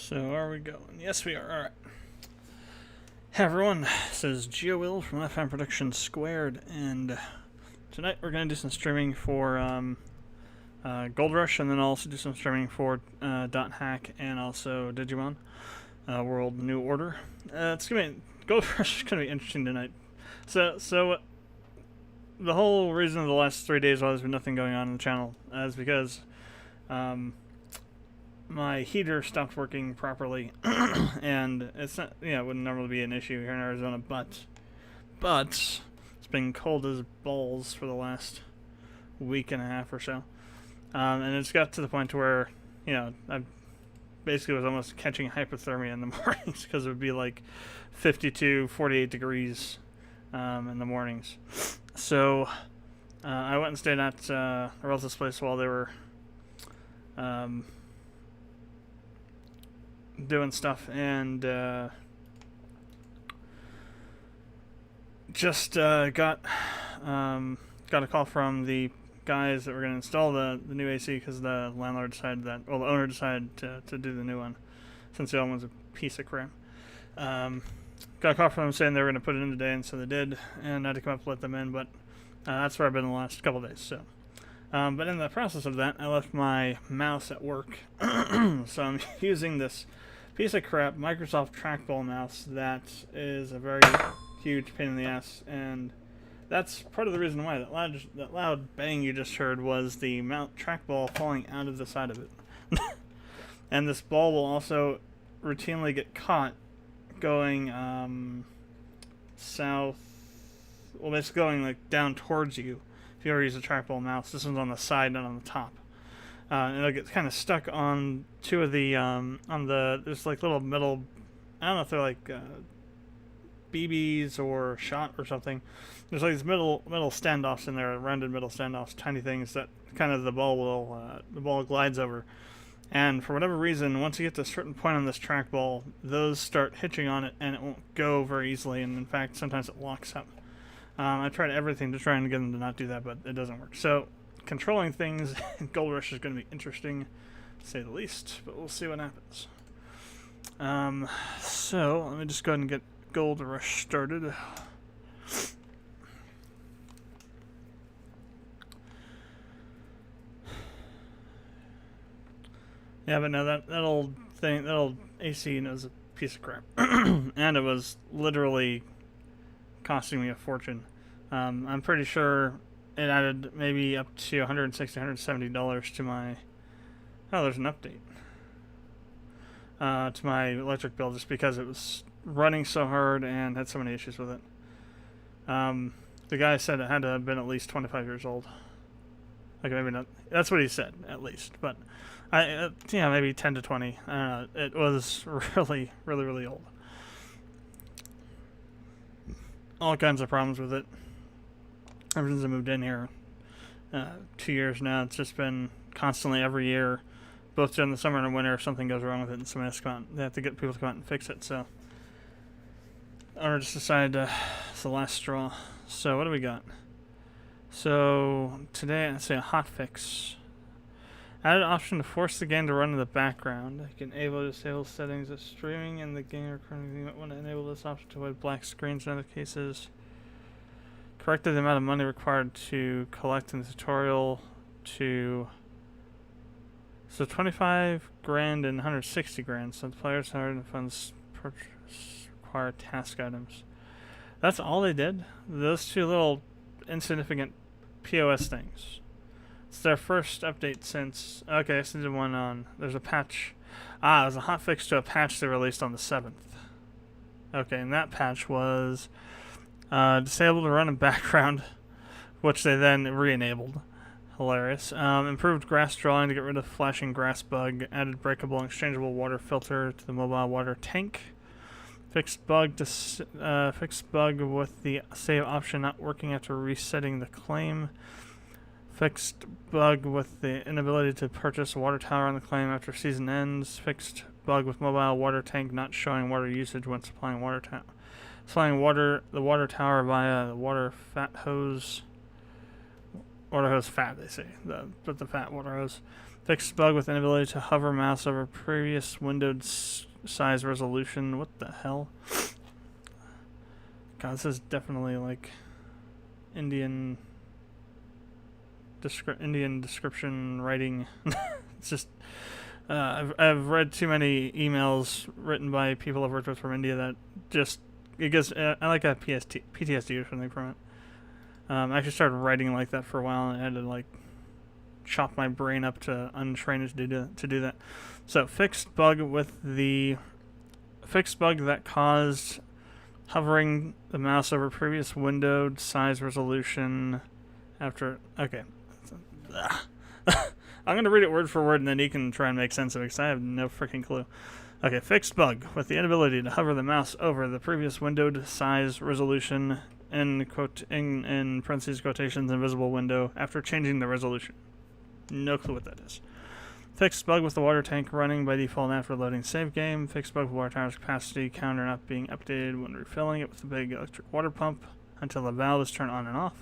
So are we going? Yes, we are. All right. Hey everyone, this is GeoWill from Productions², and tonight we're going to do some streaming for Gold Rush, and then I'll also do some streaming for .hack and also Digimon World New Order. It's gonna be Gold Rush is gonna be interesting tonight. So the whole reason of the last 3 days while there's been nothing going on the channel is because my heater stopped working properly, and it's not, it wouldn't normally be an issue here in Arizona, but it's been cold as balls for the last week and a half or so, and it's got to the point where, I basically was almost catching hypothermia in the mornings because it would be like 52, 48 degrees in the mornings. So I went and stayed at a relative's place while they were doing stuff, and just got a call from the guys that were going to install the new AC because the landlord decided that, well, the owner decided to do the new one since the old one's a piece of crap. Got a call from them saying they were going to put it in today, and so they did, and I had to come up and let them in, but that's where I've been the last couple days. So but in the process of that, I left my mouse at work, so I'm using this piece of crap Microsoft trackball mouse that is a very huge pain in the ass, and that's part of the reason why that loud bang you just heard was the trackball falling out of the side of it. And this ball will also routinely get caught going south, well, basically going like down towards you if you ever use a trackball mouse. This one's on the side, not on the top. And it'll get kind of stuck on two of the there's like little metal, I don't know if they're like BBs or shot or something. There's like these metal standoffs in there, rounded metal standoffs, tiny things that kind of the ball glides over. And for whatever reason, once you get to a certain point on this trackball, those start hitching on it, and it won't go very easily. And in fact, sometimes it locks up. I tried everything to try and get them to not do that, but it doesn't work. So controlling things in Gold Rush is going to be interesting, to say the least, but we'll see what happens. So let me just go ahead and get Gold Rush started. Yeah, but no, that old AC is a piece of crap, and it was literally costing me a fortune. I'm pretty sure it added maybe up to $160, $170 to my... Oh, there's an update. To my electric bill, just because it was running so hard and had so many issues with it. The guy said it had to have been at least 25 years old. Okay, maybe not. That's what he said, at least. But, maybe 10 to 20. I don't know. It was really, really, really old. All kinds of problems with it. Ever since I moved in here 2 years now, it's just been constantly every year, both during the summer and the winter, if something goes wrong with it and somebody has to come out, they have to get people to come out and fix it. So owner just decided it's the last straw. So what do we got? So today, let's say a hot fix. Added option to force the game to run in the background. You can enable or disable settings of streaming in the game recording. You might want to enable this option to avoid black screens in other cases. Corrected the amount of money required to collect in the tutorial to 25 grand and 160 grand. So the players hard funds require task items. That's all they did. Those two little insignificant POS things. It's their first update since... Okay, so they did one on... There's a patch... it was a hotfix to a patch they released on the 7th. Okay, and that patch was... disabled to run in background, which they then re-enabled. Hilarious. Improved grass drawing to get rid of flashing grass bug. Added breakable and exchangeable water filter to the mobile water tank. Fixed bug with the save option not working after resetting the claim. Fixed bug with the inability to purchase a water tower on the claim after season ends. Fixed bug with mobile water tank not showing water usage when supplying the water tower via the water fat hose water hose fat, they say. But the fat water hose. Fixed bug with inability to hover mouse over previous windowed size resolution. What the hell? God, this is definitely like Indian description writing. It's just I've read too many emails written by people I've worked with from India that just it gets I like a PTSD or something from it. I actually started writing like that for a while, and I had to like chop my brain up to untrain it to do that. So fixed bug that caused hovering the mouse over previous windowed size resolution after. Okay. I'm going to read it word for word, and then you can try and make sense of it, because I have no freaking clue. Okay, fixed bug with the inability to hover the mouse over the previous windowed size resolution in parentheses quotations invisible window after changing the resolution. No clue what that is. Fixed bug with the water tank running by default after loading save game. Fixed bug with water tower's capacity counter not being updated when refilling it with the big electric water pump until the valve is turned on and off.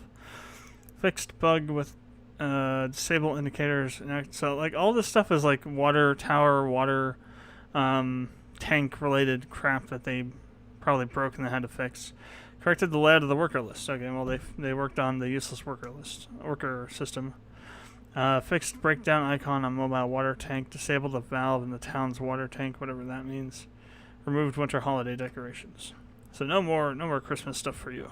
Fixed bug with disable indicators. So like all this stuff is like water tower, water tank related crap that they probably broke and they had to fix. Corrected the layout of the worker list. Okay, well they worked on the useless worker system. Fixed breakdown icon on mobile water tank. Disabled the valve in the town's water tank, whatever that means. Removed winter holiday decorations. So no more Christmas stuff for you.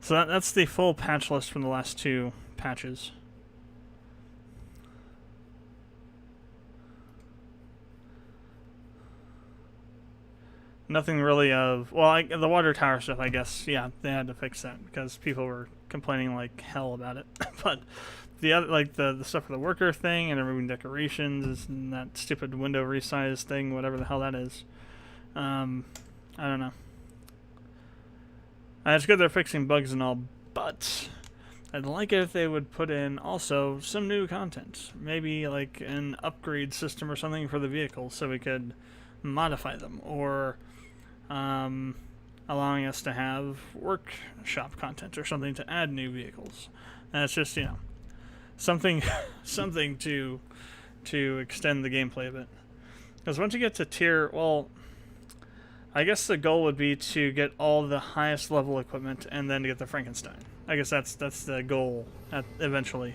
So that's the full patch list from the last two patches. Nothing really of... Well, the water tower stuff, I guess, yeah, they had to fix that because people were complaining like hell about it. But the other, like the stuff for the worker thing and removing decorations and that stupid window resize thing, whatever the hell that is. I don't know. It's good they're fixing bugs and all, but I'd like it if they would put in also some new content. Maybe like an upgrade system or something for the vehicles so we could modify them, or allowing us to have workshop content or something to add new vehicles. And it's just, something to extend the gameplay a bit. Because once you get to tier, well, I guess the goal would be to get all the highest level equipment and then to get the Frankenstein. I guess that's the goal eventually.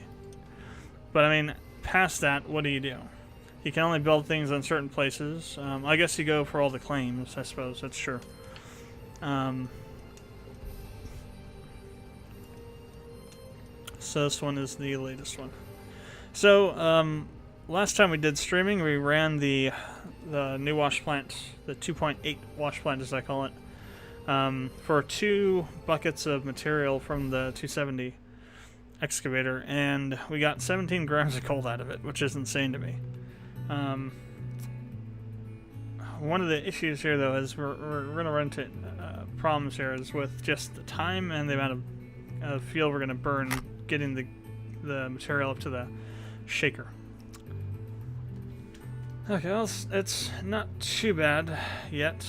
But I mean, past that, what do? You can only build things on certain places. I guess you go for all the claims, I suppose. That's true. So this one is the latest one. So last time we did streaming, we ran the new wash plant, the 2.8 wash plant as I call it, for 2 buckets of material from the 270 excavator, and we got 17 grams of gold out of it, which is insane to me. One of the issues here, though, is we're going to run into problems here is with just the time and the amount of fuel we're going to burn getting the material up to the shaker. Okay, well, it's not too bad yet.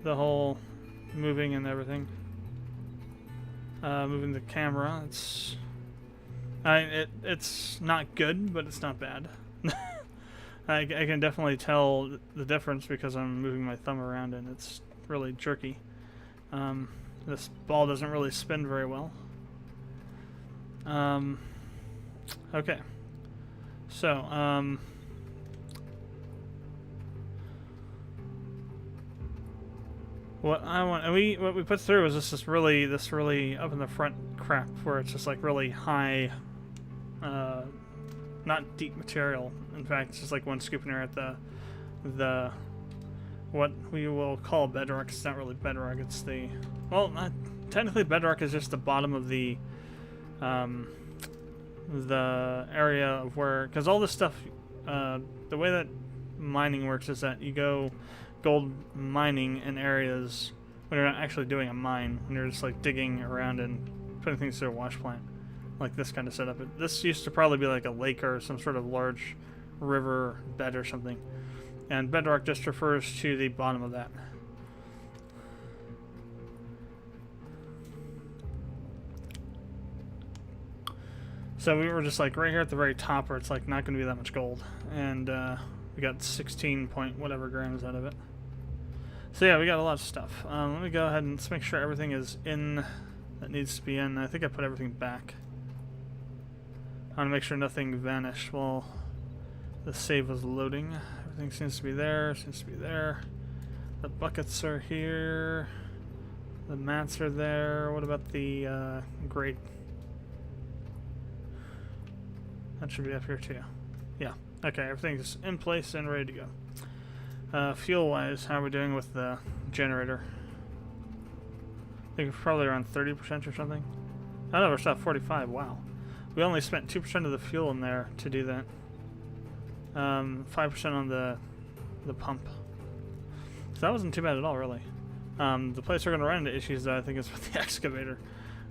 The whole moving and everything. Moving the camera, it's not good, but it's not bad. I can definitely tell the difference because I'm moving my thumb around and it's really jerky. This ball doesn't really spin very well. Okay. So, what we put through is this really up in the front crap where it's just like really high, not deep material. In fact, it's just like one scoop in there at the what we will call bedrock. It's not really bedrock. It's technically bedrock is just the bottom of the area of where, because all this stuff, the way that mining works is that you go gold mining in areas when you're not actually doing a mine, when you're just like digging around and putting things through a wash plant, like this kind of setup. This used to probably be like a lake or some sort of large river bed or something, and bedrock just refers to the bottom of that. So we were just like right here at the very top where it's like not going to be that much gold. And we got 16 point whatever grams out of it. So yeah, we got a lot of stuff. Let me go ahead and let's make sure everything is in that needs to be in. I think I put everything back. I want to make sure nothing vanished while the save was loading. Everything seems to be there, The buckets are here. The mats are there. What about the grate? That should be up here too. Yeah. Okay, everything's in place and ready to go. Fuel-wise, how are we doing with the generator? I think we're probably around 30% or something. Oh no, we're still at 45. Wow. We only spent 2% of the fuel in there to do that. 5% on the pump. So that wasn't too bad at all, really. The place we're going to run into issues, though, I think, is with the excavator.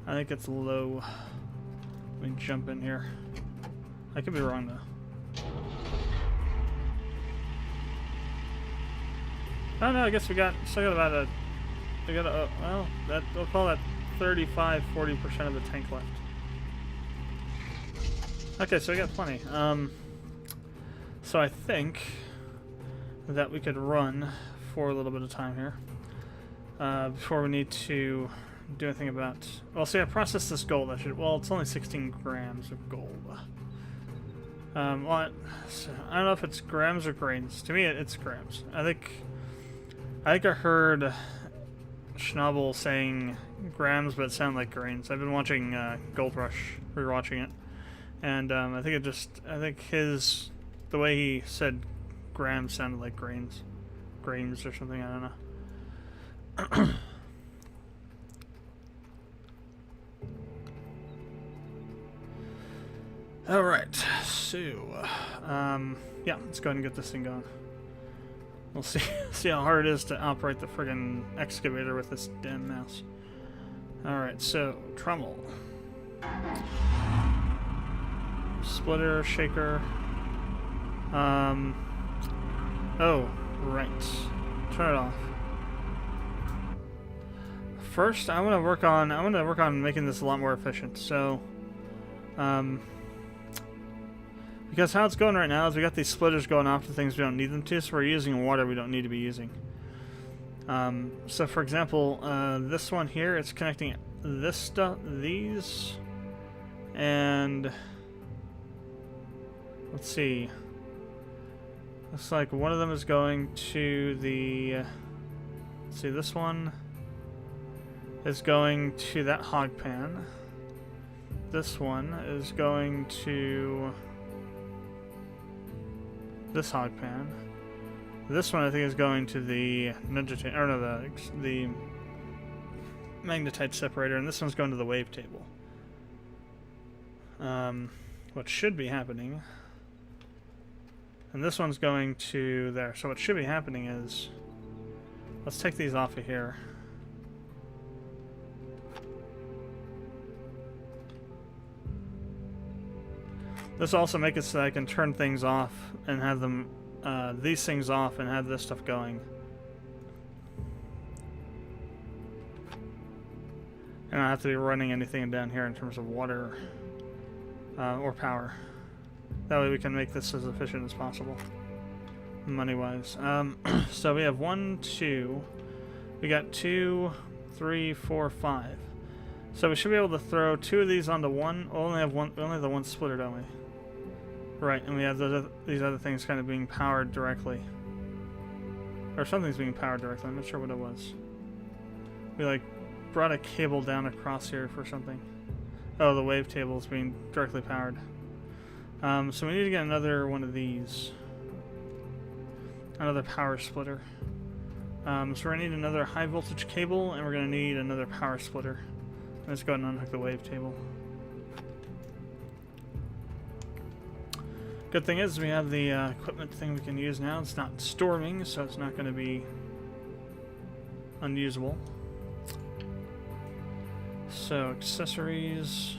I think it's low. Let me jump in here. I could be wrong, though. Oh no, I guess we still got about a. Well, we'll call that 35–40% of the tank left. Okay, so we got plenty. So I think that we could run for a little bit of time here before we need to do anything about. Well, see, I processed this gold. Well, it's only 16 grams of gold. Well, I don't know if it's grams or grains. To me, it's grams. I think I heard Schnabel saying grams, but it sounded like grains. I've been watching Gold Rush, rewatching it, and I think the way he said grams sounded like grains or something. I don't know. All right, so yeah, let's go ahead and get this thing going. We'll see how hard it is to operate the friggin' excavator with this damn mouse. All right, so trommel, splitter, shaker. Oh, right. Turn it off. First, I want to work on making this a lot more efficient. So, because how it's going right now is we got these splitters going off to things we don't need them to, so we're using water we don't need to be using. So for example, this one here, it's connecting these, and let's see. Looks like one of them is going to the, let's see, this one is going to that hog pan. This one is going to this hog pan. This one I think is going to the the magnetite separator, and this one's going to the wave table. What should be happening, and this one's going to there. So what should be happening is, let's take these off of here. This will also make it so that I can turn things off and have them, these things off and have this stuff going. And I don't have to be running anything down here in terms of water or power. That way we can make this as efficient as possible, money-wise. So we have 1, 2, we got 2, 3, 4, 5. So we should be able to throw 2 of these onto one. We only have the one splitter, don't we? Right, and we have these other things kind of being powered directly. Or something's being powered directly, I'm not sure what it was. We like brought a cable down across here for something. Oh, the wave table is being directly powered. So we need to get another one of these. Another power splitter. So we're going to need another high voltage cable, and we're going to need another power splitter. Let's go ahead and unhook the wave table. Good thing is we have the equipment thing we can use now. It's not storming, so it's not going to be unusable. So accessories.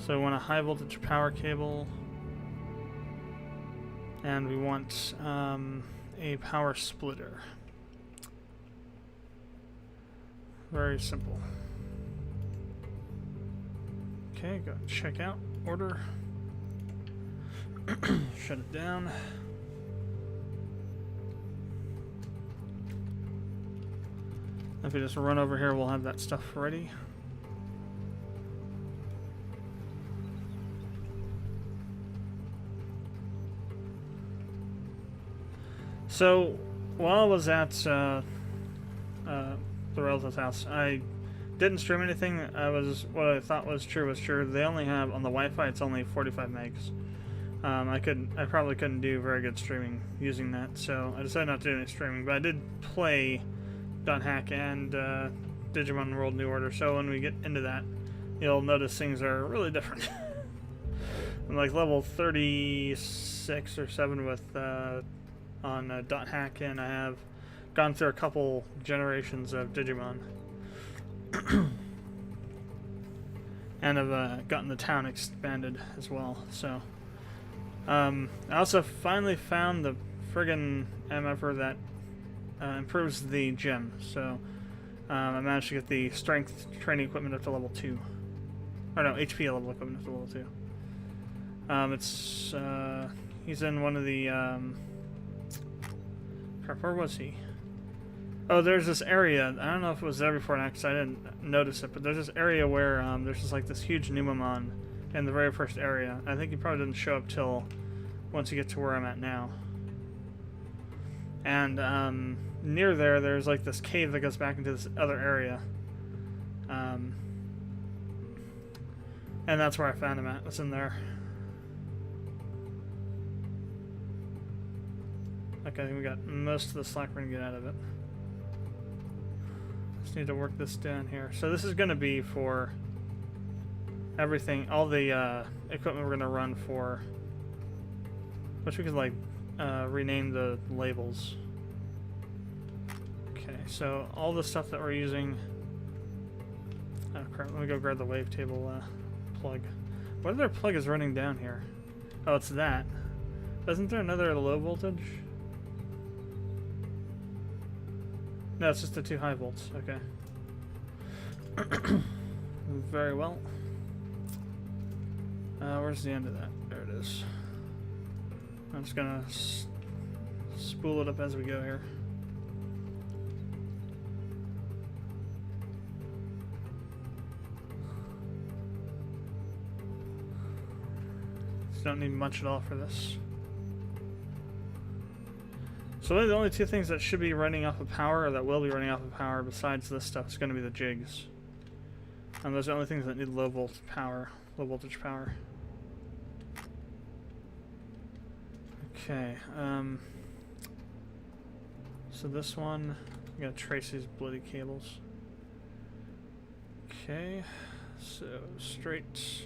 So we want a high voltage power cable, and we want a power splitter. Very simple. Okay, go check out order. Shut it down. If we just run over here, we'll have that stuff ready. So, while I was at the relative's house, I didn't stream anything. What I thought was true. They only have, on the Wi-Fi, it's only 45 megs. I probably couldn't do very good streaming using that, so I decided not to do any streaming. But I did play .hack and Digimon World New Order. So when we get into that, you'll notice things are really different. I'm like level 36 or 7 with on .hack, and I have gone through a couple generations of Digimon. And I've gotten the town expanded as well. So I also finally found the friggin' MFR that improves the gem. So I managed to get the strength training equipment up to level 2. Or no, HP level equipment up to level 2. He's in one of the crap, where was he? Oh, there's this area. I don't know if it was there before now because I didn't notice it, but there's this area where there's just like this huge Numamon in the very first area. I think he probably didn't show up till once you get to where I'm at now. And near there's like this cave that goes back into this other area. And that's where I found him at. It's in there. Okay, I think we got most of the slack we're gonna get out of it. Just need to work this down here. So this is gonna be for everything, all the equipment we're gonna run for, which we could like rename the labels. Okay, so all the stuff that we're using. Oh crap! Let me go grab the wavetable plug. What other plug is running down here? Oh, it's that. Isn't there another low voltage? No, it's just the 2 high volts. Okay. Very well. Where's the end of that? There it is. I'm just gonna spool it up as we go here. Just don't need much at all for this. So really the only 2 things that should be running off of power, or that will be running off of power, besides this stuff, is going to be the jigs. And those are the only things that need low voltage power. Okay. So this one, I'm gonna trace these bloody cables. Okay. So straight.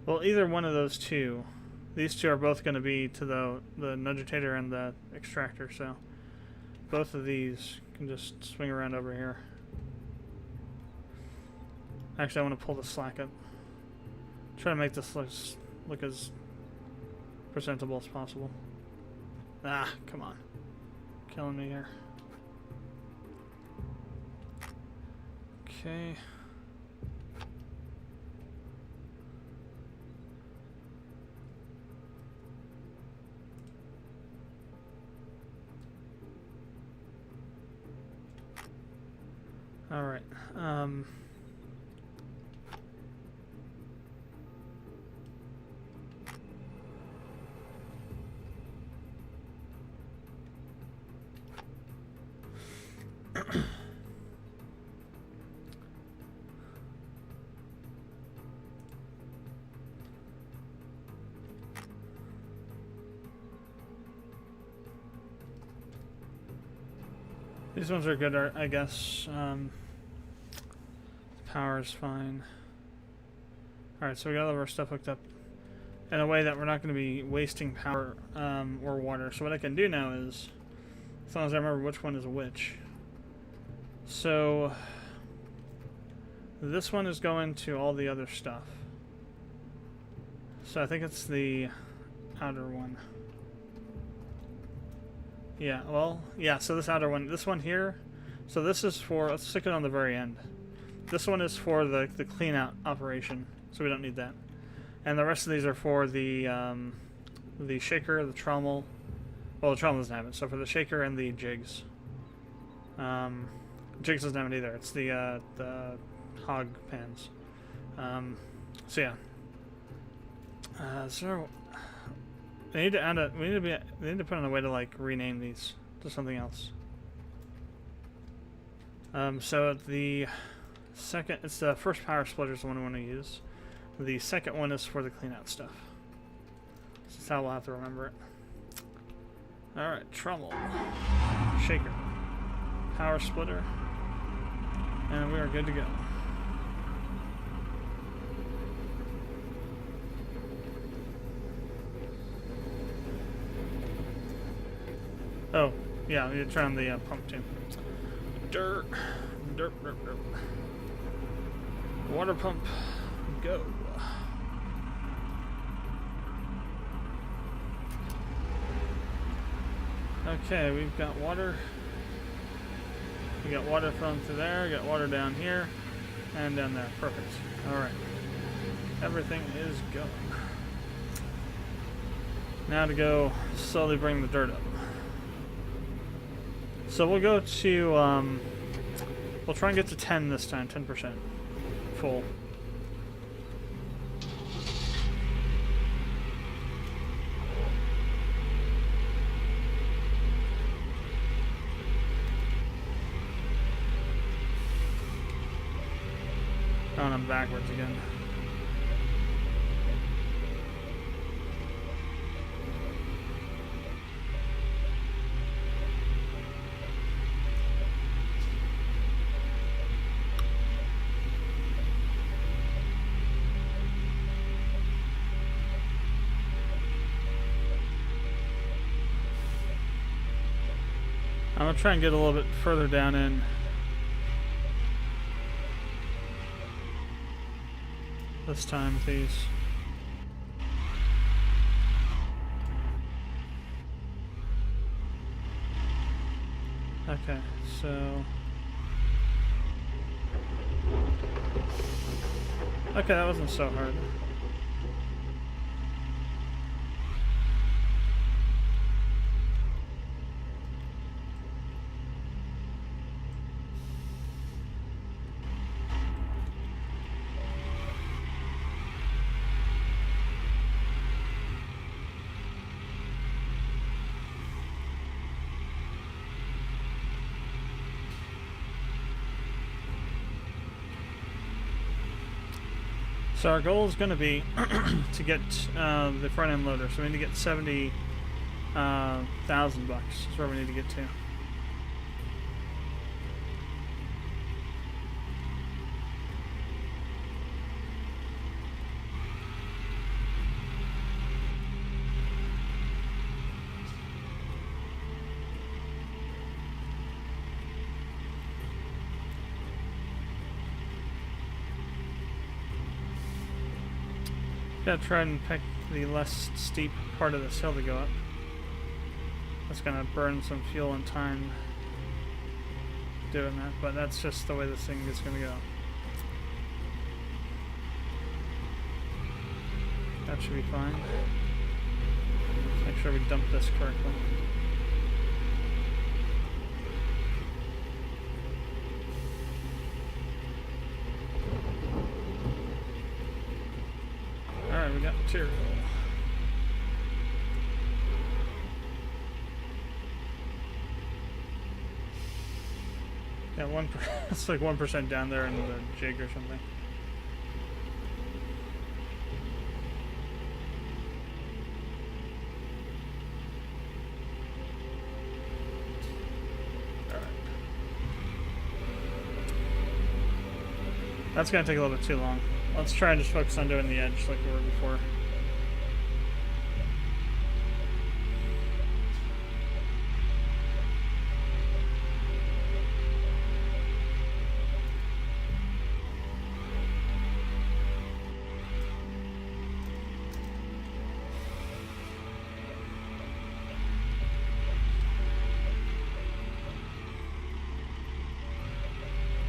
Well, either one of those 2. These 2 are both going to be to the nudgitator and the extractor, so both of these can just swing around over here. Actually, I want to pull the slack up. Try to make this look as presentable as possible. Ah, come on. Killing me here. Okay. All right. These ones are good, I guess. Power is fine. Alright, so we got all of our stuff hooked up in a way that we're not going to be wasting power or water. So what I can do now is, as long as I remember which one is which. So this one is going to all the other stuff. So I think it's the outer one. Yeah, well, yeah, so this outer one, this one here, so this is for, let's stick it on the very end. This one is for the clean out operation, so we don't need that. And the rest of these are for the shaker, the trommel. Well, the trommel doesn't have it, so for the shaker and the jigs. Jigs doesn't have it either. It's the hog pans. So yeah. So they need to add a. They need to put on a way to like rename these to something else. So the second, it's the first power splitter is the one we want to use. The second one is for the clean out stuff. So that's how we'll have to remember it. All right, trommel, shaker, power splitter, and we are good to go. Oh, yeah, we need to turn on the pump too. Derp, derp, derp, derp. Water pump, go. Okay, we've got water. We got water flowing through there, got water down here, and down there. Perfect. Alright. Everything is going. Now to go slowly bring the dirt up. So we'll go to, we'll try and get to 10 this time, 10% full. Oh, and I'm backwards again. I'm gonna try and get a little bit further down in. This time, please. Okay, so... Okay, that wasn't so hard. So our goal is going to be to get the front end loader. So we need to get 70,000 bucks. That's where we need to get to. Gotta try and pick the less steep part of this hill to go up. That's gonna burn some fuel and time doing that, but that's just the way this thing is gonna go. That should be fine. Make sure we dump this correctly. Alright, we got material. Yeah, it's like 1% down there in the jig or something. Alright. That's gonna take a little bit too long. Let's try and just focus on doing the edge like we were before.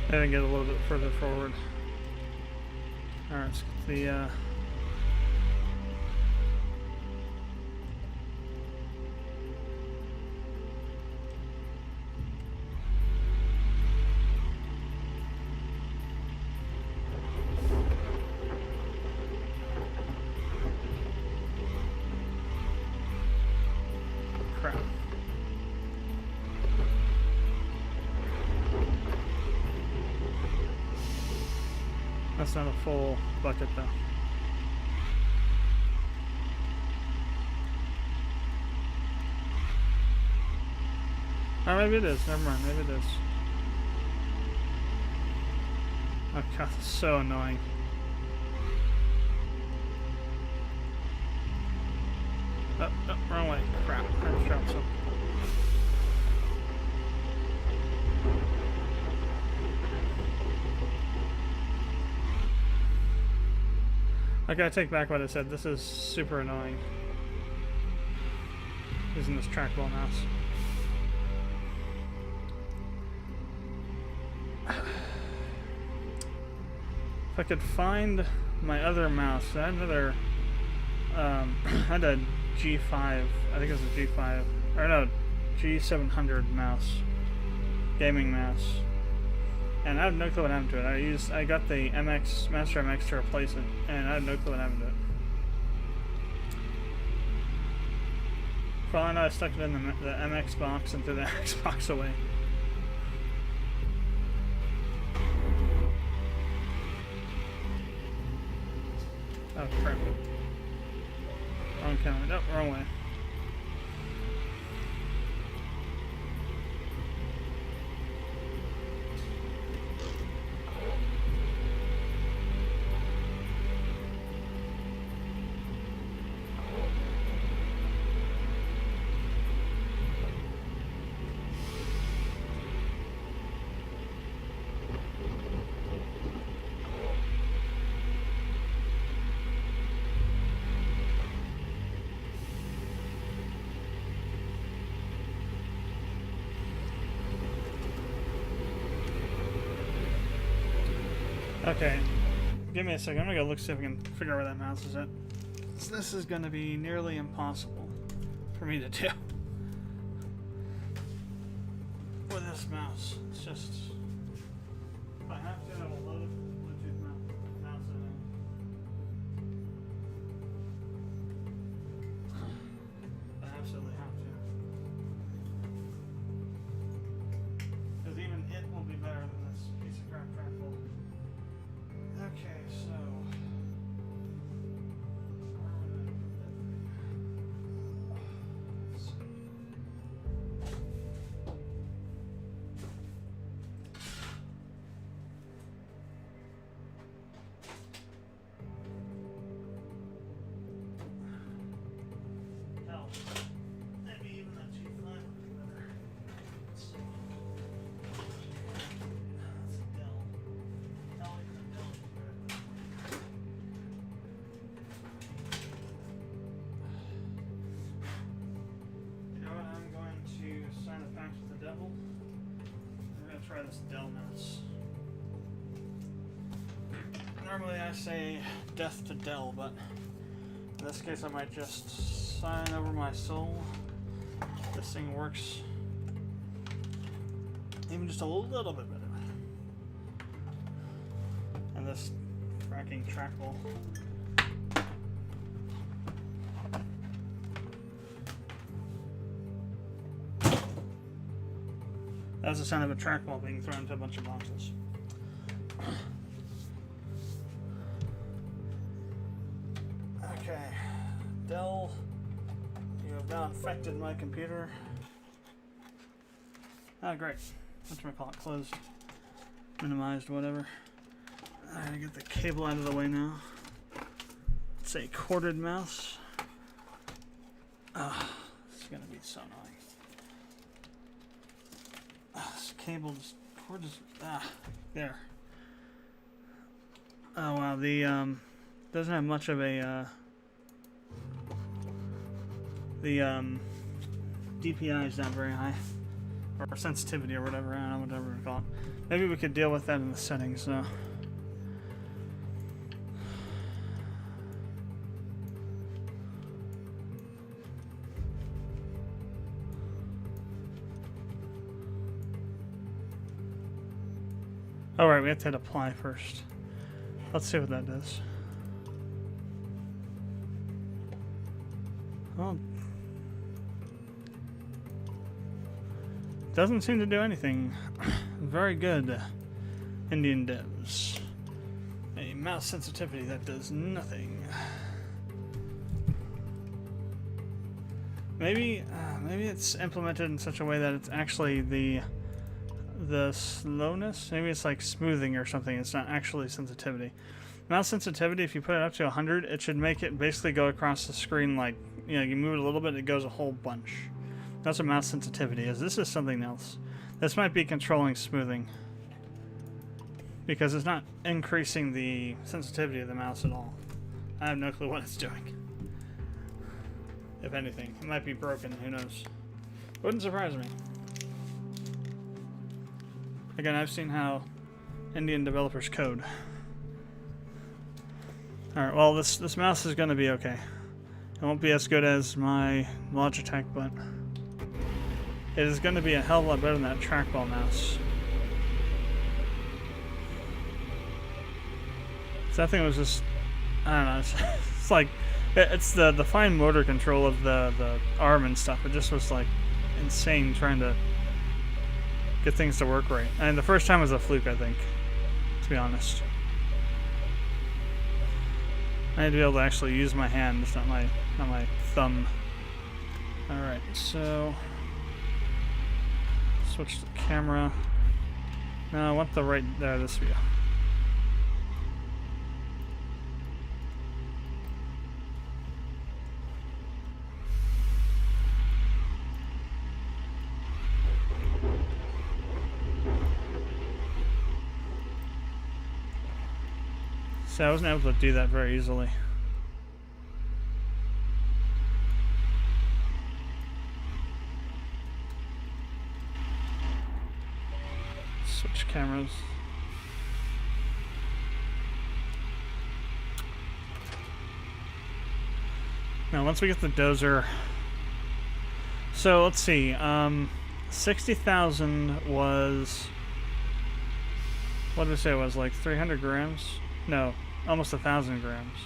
I didn't get a little bit further forward. Alright, let's get the crap. That's not a full bucket though. Or maybe it is. Never mind. Maybe it is. Oh god, it's so annoying. Oh, oh, wrong way. Crap. I just dropped some. I gotta take back what I said. This is super annoying. Using this trackball mouse. If I could find my other mouse, I had another, I had a G5, I think it was a G5, or no, G700 mouse, gaming mouse, and I have no clue what happened to it. I got the Master MX to replace it, and I have no clue what happened to it. For all I know, I stuck it in the MX box and threw the Xbox away. Oh crap. Wrong camera. Nope, wrong way. Okay, give me a second. I'm gonna go look, see if I can figure out where that mouse is at. So this is gonna be nearly impossible for me to do with this mouse. It's just, if I have to, I will load a Bluetooth mouse in it. I absolutely have to, because even it will be better than this piece of crap trackball. Okay, so let's see. Hell, maybe even that G5 would be better. Let's see. That's a Dell. Hell, even a Dell would be better. You know what? I'm going to sign a pact with the devil. We're going to try this Dell mouse. Normally I say death to Dell, but in this case I might just sign over my soul. This thing works even just a little bit better. And this fracking trackball. That was the sound of a trackball being thrown into a bunch of boxes. Okay, Dell, you have now infected my computer. Ah, great. Whatchamacallit, closed, minimized, whatever. I'm gonna get the cable out of the way now. It's a corded mouse. Ah, this is gonna be so annoying. This cable just, cord is, there. Oh wow, the, doesn't have much of a, the, DPI is not very high. Or sensitivity or whatever, I don't know, whatever you call it. Maybe we could deal with that in the settings, though. Oh, right, we have to hit apply first. Let's see what that does. Well, doesn't seem to do anything. Very good, Indian devs. A mouse sensitivity that does nothing. Maybe it's implemented in such a way that it's actually the slowness. Maybe it's like smoothing or something. It's not actually sensitivity. Mouse sensitivity, if you put it up to 100, it should make it basically go across the screen like, you know, you move it a little bit, it goes a whole bunch. That's what mouse sensitivity is. This is something else. This might be controlling smoothing, because it's not increasing the sensitivity of the mouse at all. I have no clue what it's doing. If anything, it might be broken, who knows. Wouldn't surprise me. Again, I've seen how Indian developers code. Alright, well, this mouse is going to be okay. It won't be as good as my Logitech, but it is going to be a hell of a lot better than that trackball mouse. So that thing was just, I don't know, it's like, it's the fine motor control of the arm and stuff. It just was like insane trying to get things to work right. And the first time was a fluke, I think, to be honest. I need to be able to actually use my hand, just not my thumb. Alright, so switch the camera. No, I want the right there, this view. So I wasn't able to do that very easily. Switch cameras. Now once we get the dozer, so let's see, 60,000 was, what did I say it was, like 300 grams? No, almost 1,000 grams.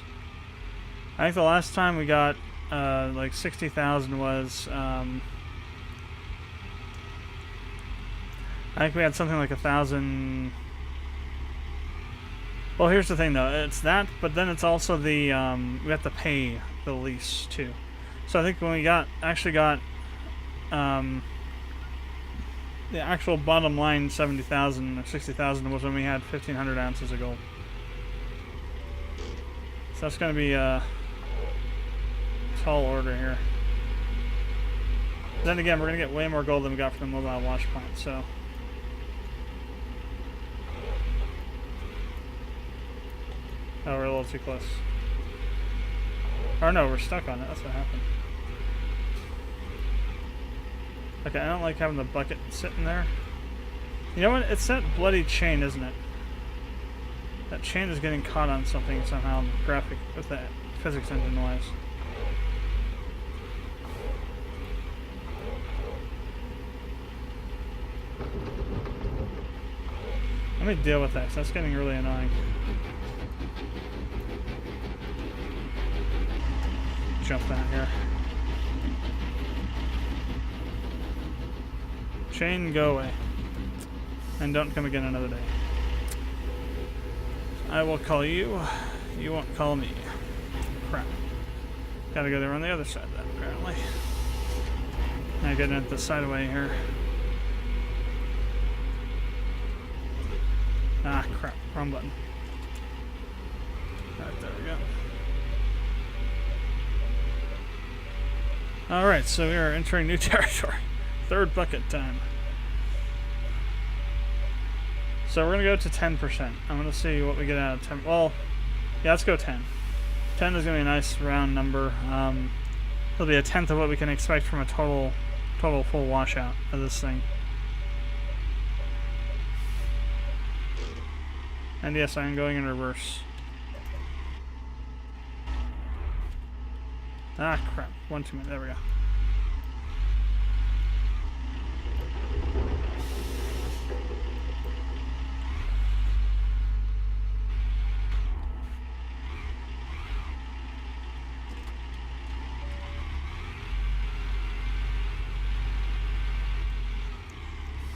I think the last time we got like 60,000 was, I think we had something like 1,000. Well, here's the thing though, it's that, but then it's also the, we have to pay the lease too. So I think when we actually got the actual bottom line 70,000 or 60,000 was when we had 1,500 ounces of gold. So that's going to be a tall order here. Then again, we're going to get way more gold than we got from the mobile watch plant, so. Oh, we're a little too close. Or no, we're stuck on it. That's what happened. Okay, I don't like having the bucket sitting there. You know what? It's that bloody chain, isn't it? That chain is getting caught on something somehow, graphic with that physics engine wise. Let me deal with that, 'cause that's getting really annoying. Jump that here. Chain, go away. And don't come again another day. I will call you. You won't call me. Crap. Gotta go there on the other side then, apparently. Now getting at the sideway here. Ah, crap. Wrong button. Alright, there we go. Alright, so we are entering new territory. Third bucket time. So we're going to go to 10%. I'm going to see what we get out of 10. Well, yeah, let's go 10. 10 is going to be a nice round number. It'll be a tenth of what we can expect from a total full washout of this thing. And yes, I am going in reverse. Ah, crap. One too many. There we go.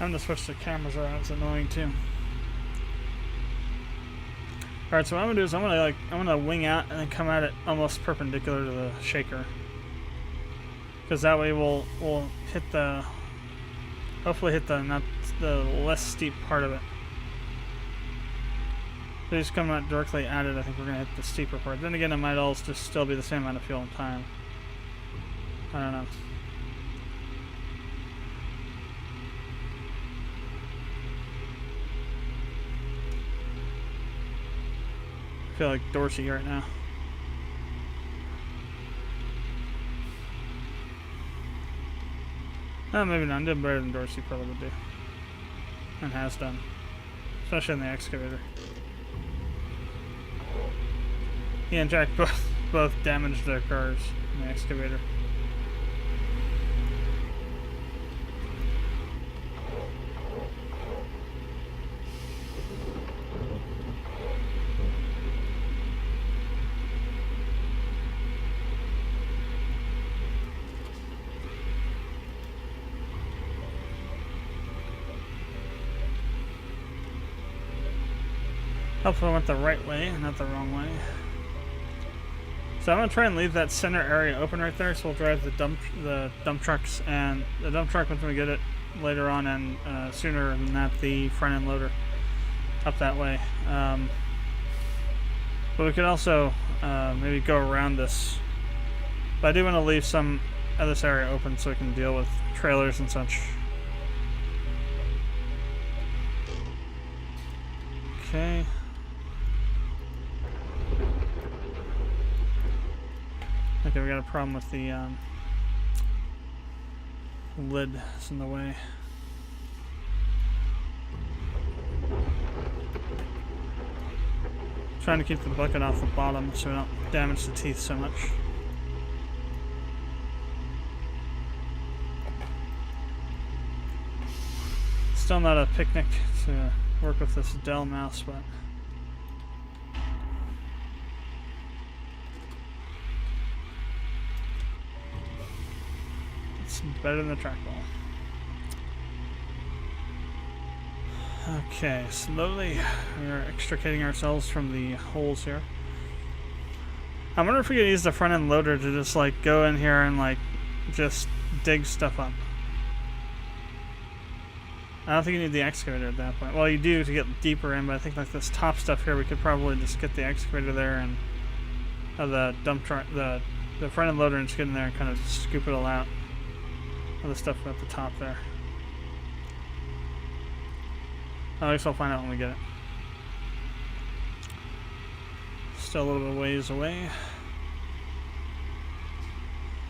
I'm gonna switch the cameras around. It's annoying too. All right, so what I'm gonna do is I'm gonna wing out and then come at it almost perpendicular to the shaker, because that way we'll hit the hopefully hit the not the less steep part of it. If we just come out directly at it, I think we're gonna hit the steeper part. Then again, it might all just still be the same amount of fuel and time. I don't know. I feel like Dorsey right now. Oh, maybe not. I did better than Dorsey probably would do. And has done. Especially in the excavator. He and Jack both damaged their cars in the excavator. Hopefully I went the right way, not the wrong way. So I'm gonna try and leave that center area open right there, so we'll drive the dump trucks and the dump truck once we get it later on, and sooner than that the front end loader up that way. But we could also maybe go around this. But I do want to leave some of this area open so we can deal with trailers and such. Okay. Okay, we got a problem with the lid that's in the way. Trying to keep the bucket off the bottom so we don't damage the teeth so much. Still not a picnic to work with this Dell mouse, but it's better than the trackball. Okay, slowly we're extricating ourselves from the holes here. I wonder if we could use the front end loader to just like go in here and like just dig stuff up. I don't think you need the excavator at that point. Well, you do to get deeper in, but I think like this top stuff here, we could probably just get the excavator there and the dump truck, the front end loader, and just get in there and kind of scoop it all out. All the stuff at the top there. I guess I'll find out when we get it. Still a little bit of ways away.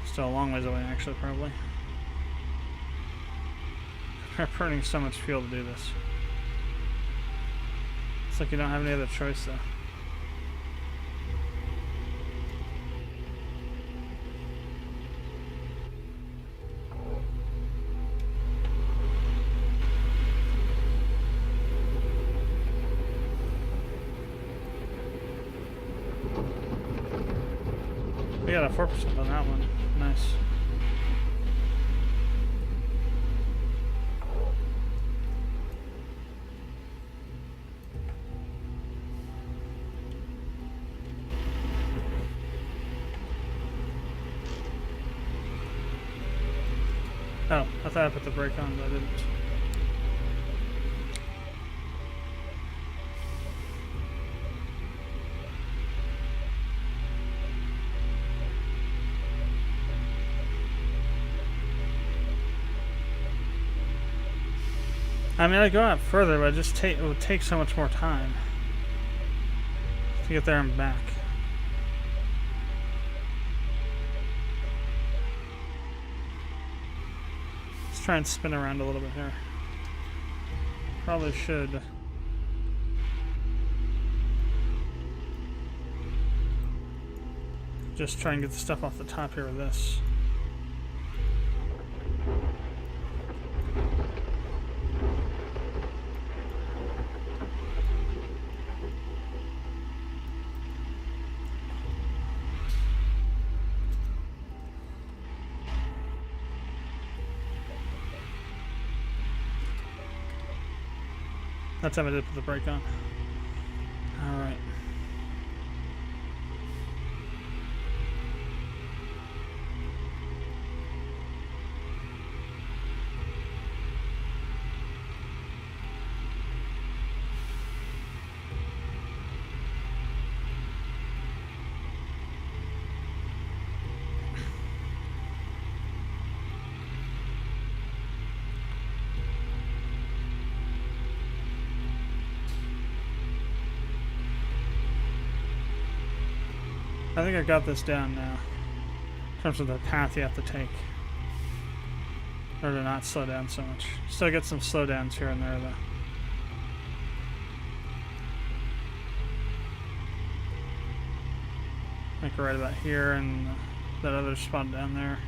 Still a long ways away, actually, probably. We're burning so much fuel to do this. It's like you don't have any other choice, though. We got a 4% on that one. Nice. Oh, I thought I put the brake on, but I didn't. I mean, I'd go out further, but it would take so much more time to get there and back. Let's try and spin around a little bit here. Probably should Just try and get the stuff off the top here with this. That time I did put the brake on. Alright. I think I got this down now, in terms of the path you have to take, in order to not slow down so much. Still get some slowdowns here and there, though. Like right about here and that other spot down there.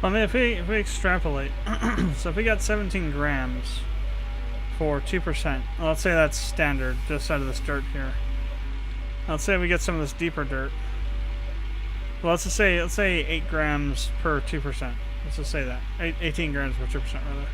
Well, I mean, if we extrapolate, so if we got 17 grams for 2%, well, let's say that's standard, just out of this dirt here. Let's say we get some of this deeper dirt. Well, let's say 8 grams per 2%. Let's just say that 18 grams per 2%, rather.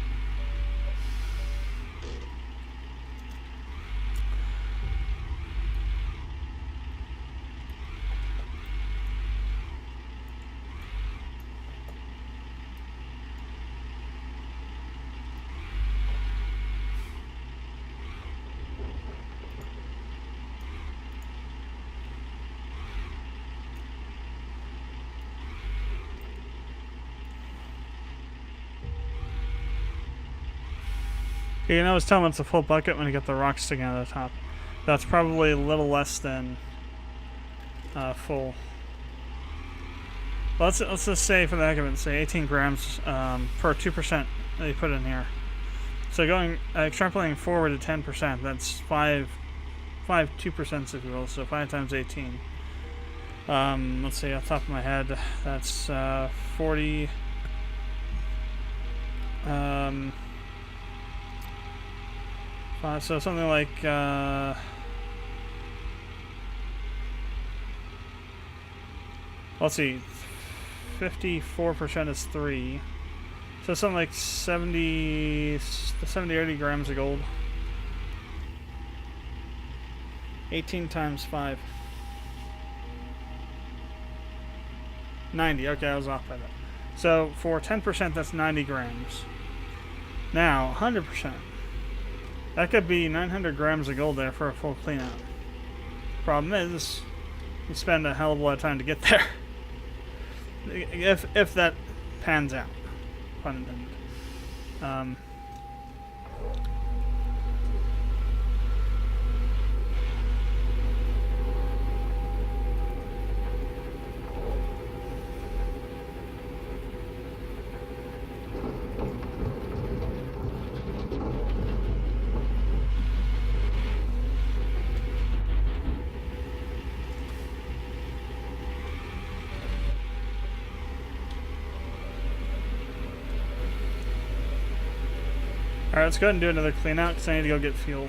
You can always tell when it's a full bucket when you get the rocks sticking out of the top. That's probably a little less than full. Well, let's just say, for the heck of it, say 18 grams per 2% that you put in here. So going extrapolating forward to 10%, that's 5 2%, if you will. So 5 times 18. Let's see, off the top of my head, that's 40. So something like let's see, 54% is 3, so something like 70 or 80 grams of gold. 18 times 5, 90. Okay, I was off by that. So for 10%, that's 90 grams. Now 100%. That could be 900 grams of gold there for a full clean out. Problem is, you spend a hell of a lot of time to get there. if that pans out, pun intended. Alright, let's go ahead and do another clean out because I need to go get fuel.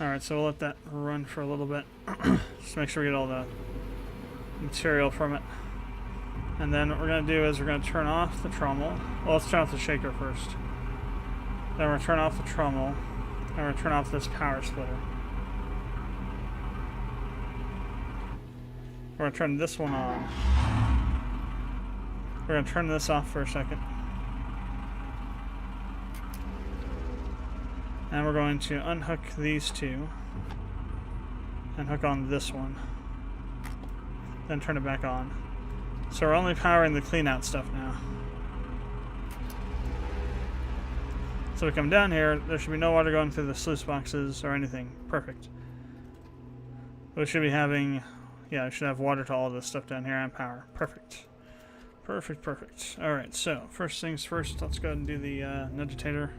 Alright, so we'll let that run for a little bit. Just make sure we get all the material from it. And then what we're going to do is we're going to turn off the trommel. Well, let's turn off the shaker first. Then we're going to turn off the trommel. And we're going to turn off this power splitter. We're going to turn this one on. We're going to turn this off for a second. And we're going to unhook these two. And hook on this one. Then turn it back on. So we're only powering the clean out stuff now. So we come down here, there should be no water going through the sluice boxes or anything. Perfect. We should be having, yeah, we should have water to all this stuff down here and power. Perfect. Perfect, perfect. Alright, so first things first, let's go ahead and do the nudgitator.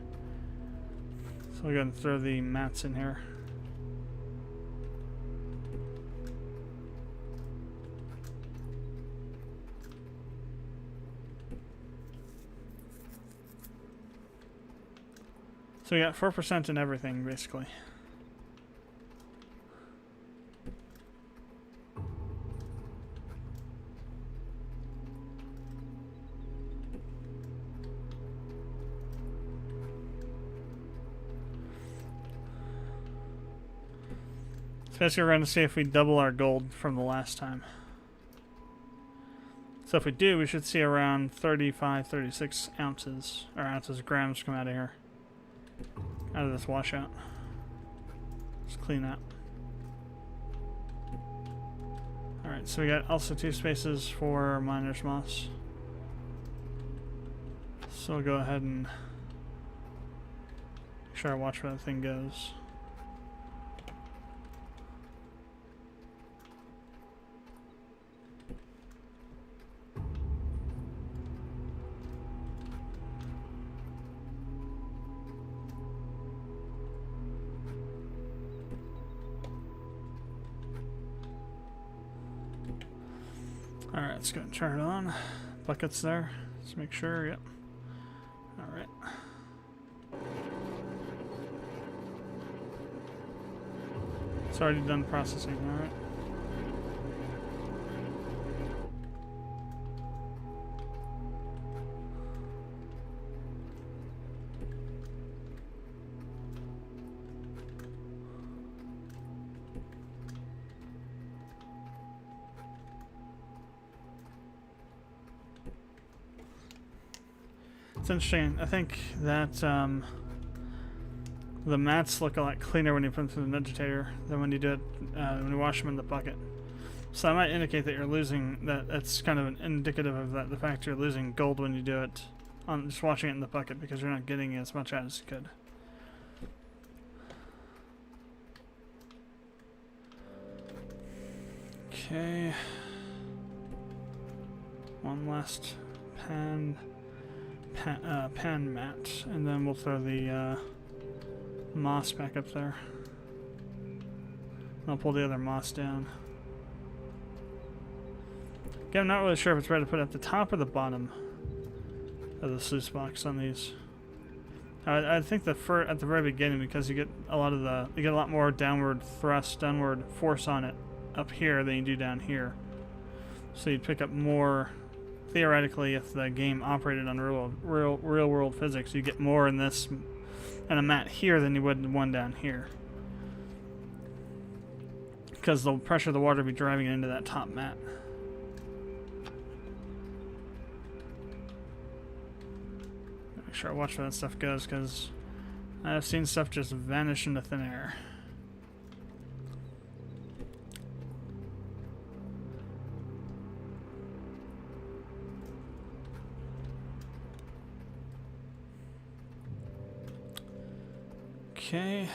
So we'll go ahead and throw the mats in here. So we got 4% in everything, basically. So basically we're going to see if we double our gold from the last time. So if we do, we should see around 35, 36 ounces, or grams come out of here. Out of this washout. Just clean that. Alright, so we got also 2 spaces for miner's moss. So we'll go ahead and make sure I watch where that thing goes. Alright, let's go and turn it on. Buckets there. Let's make sure, yep. Alright. It's already done processing, alright. It's interesting. I think that the mats look a lot cleaner when you put them through the nudgitator than when you do it when you wash them in the bucket. So that might indicate that you're losing. That's kind of an indicative of that. The fact you're losing gold when you do it on just washing it in the bucket because you're not getting as much out as you could. Okay. One last pan mat, and then we'll throw the moss back up there. I'll pull the other moss down. Again, I'm not really sure if it's right to put it at the top or the bottom of the sluice box on these. I think at the very beginning, because you get a lot more downward thrust, downward force on it up here than you do down here. So you'd pick up more. Theoretically, if the game operated on real world physics, you get more in this and a mat here than you would in one down here, because the pressure of the water would be driving it into that top mat. Make sure I watch where that stuff goes, because I've seen stuff just vanish into thin air. Okay.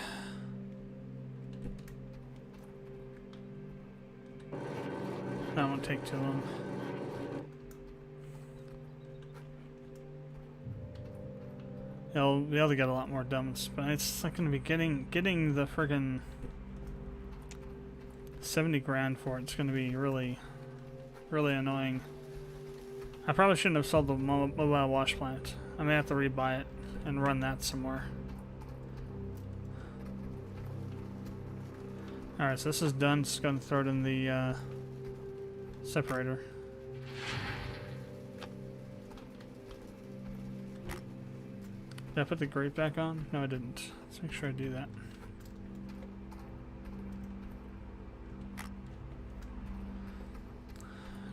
That won't take too long. They'll be able to get a lot more dumps, but it's not going to be getting the friggin' 70 grand for it. It's going to be really annoying. I probably shouldn't have sold the mobile wash plant. I may have to rebuy it and run that some more. Alright, so this is done. Just going to throw it in the separator. Did I put the grate back on? No, I didn't. Let's make sure I do that.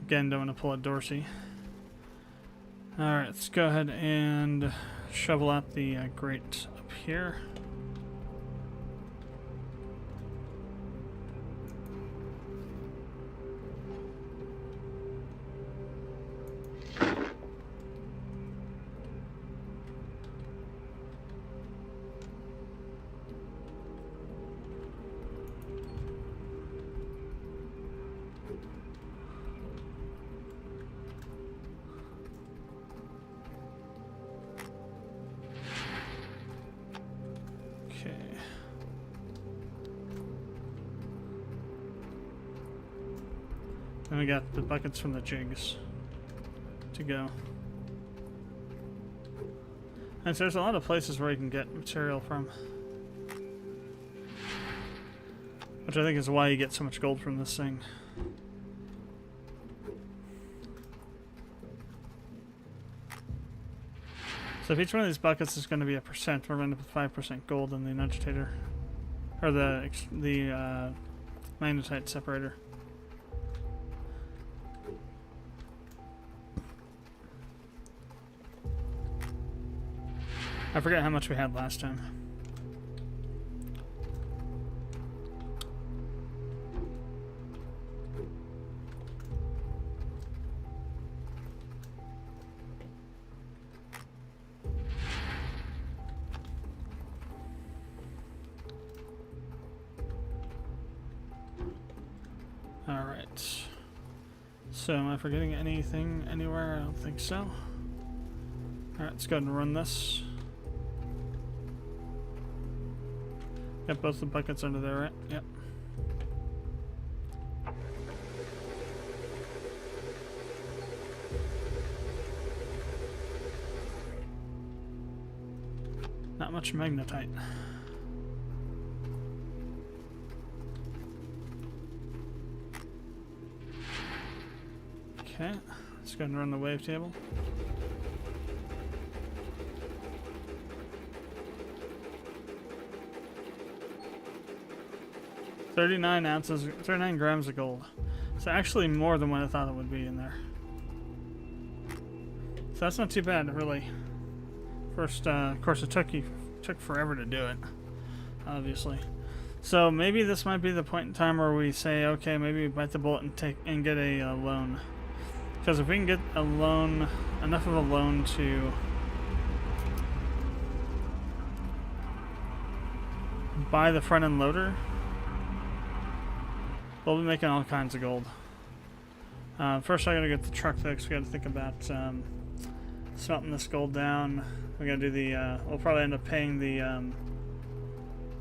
Again, don't want to pull a Dorsey. Alright, let's go ahead and shovel out the grate up here. Then we got the buckets from the jigs to go. And so there's a lot of places where you can get material from. Which I think is why you get so much gold from this thing. So if each one of these buckets is going to be a percent, we're going to put 5% gold in the agitator. Or the magnetite separator. I forget how much we had last time. All right. So am I forgetting anything anywhere? I don't think so. All right, let's go ahead and run this. Got both the buckets under there, right? Yep. Not much magnetite. Okay, let's go ahead and run the wave table. — 39 grams of gold. It's actually more than what I thought it would be in there. So that's not too bad, really. First, of course, it took forever to do it, obviously. So maybe this might be the point in time where we say, okay, maybe we bite the bullet and get a loan. Because if we can get a loan, enough of a loan to buy the front end loader, we'll be making all kinds of gold. First, I gotta get the truck fixed. We gotta think about smelting this gold down. We gotta do the. We'll probably end up paying the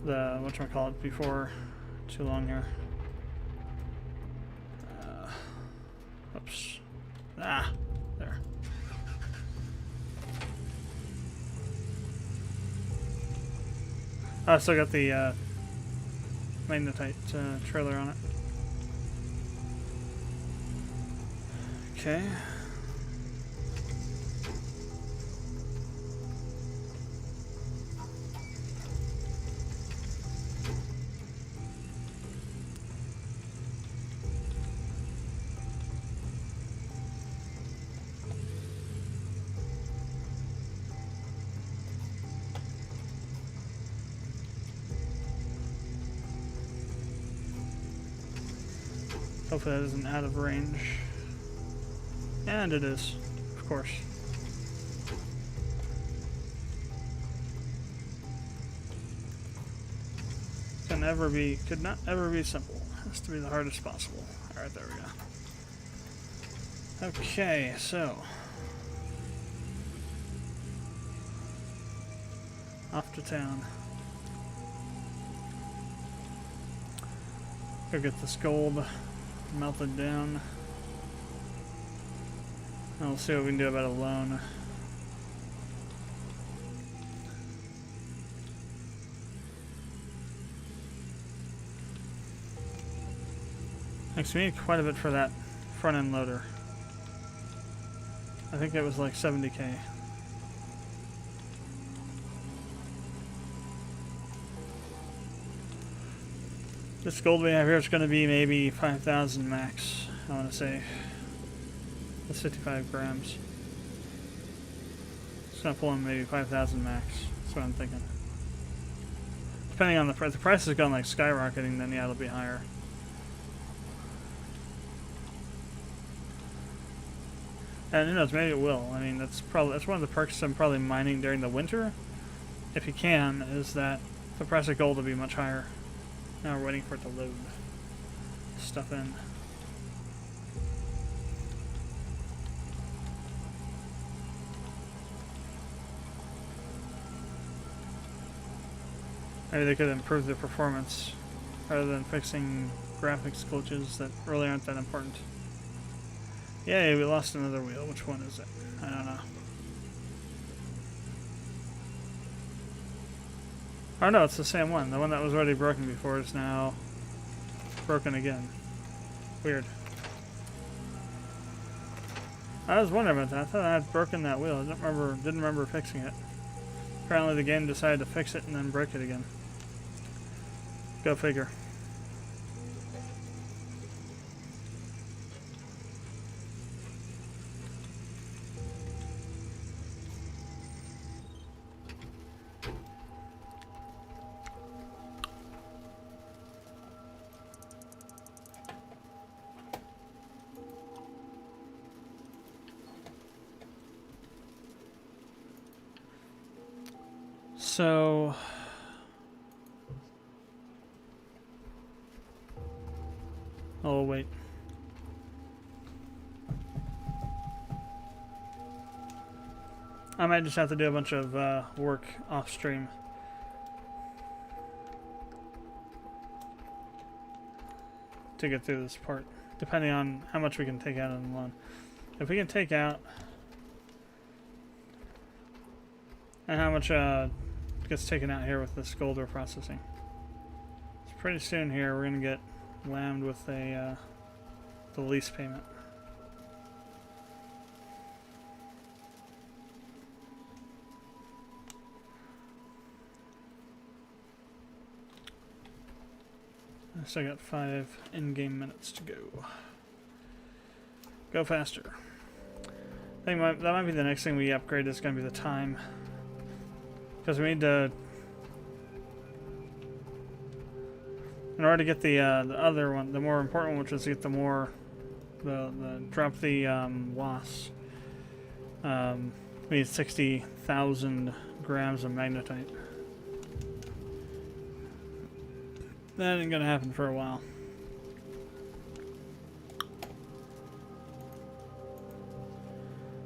whatchamacallit before too long here. Oops. Ah, there. I still got the magnetite trailer on it. Okay. Hopefully that isn't out of range. And it is, of course. Could not ever be simple. Has to be the hardest possible. Alright, there we go. Okay, so off to town. Go get this gold melted down. And we'll see what we can do about a loan. Next, we need quite a bit for that front end loader. I think it was like 70K. This gold we have here is going to be maybe 5,000 max, I want to say. That's 55 grams. It's going to pull in maybe 5,000 max. That's what I'm thinking. Depending on the price. If the price has gone like skyrocketing, then yeah, it'll be higher. And who knows, maybe it will. I mean, that's one of the perks I'm probably mining during the winter, if you can, is that the price of gold will be much higher. Now we're waiting for it to load stuff in. Maybe they could improve the performance rather than fixing graphics glitches that really aren't that important. Yay, we lost another wheel. Which one is it? I don't know. Oh no, it's the same one. The one that was already broken before is now broken again. Weird. I was wondering about that. I thought I had broken that wheel. I didn't remember fixing it. Apparently the game decided to fix it and then break it again. Go figure. So oh wait. I might just have to do a bunch of work off stream. To get through this part, depending on how much we can take out on the loan. If we can take out and how much gets taken out here with this gold we're processing. So pretty soon here we're gonna get whammed with a the lease payment. I still got 5 in-game minutes to go. Go faster. I think that might be the next thing we upgrade is going to be the time. Because we need to, in order to get the other one, the more important one, which is to get drop the loss. We need 60,000 grams of magnetite. That ain't gonna happen for a while.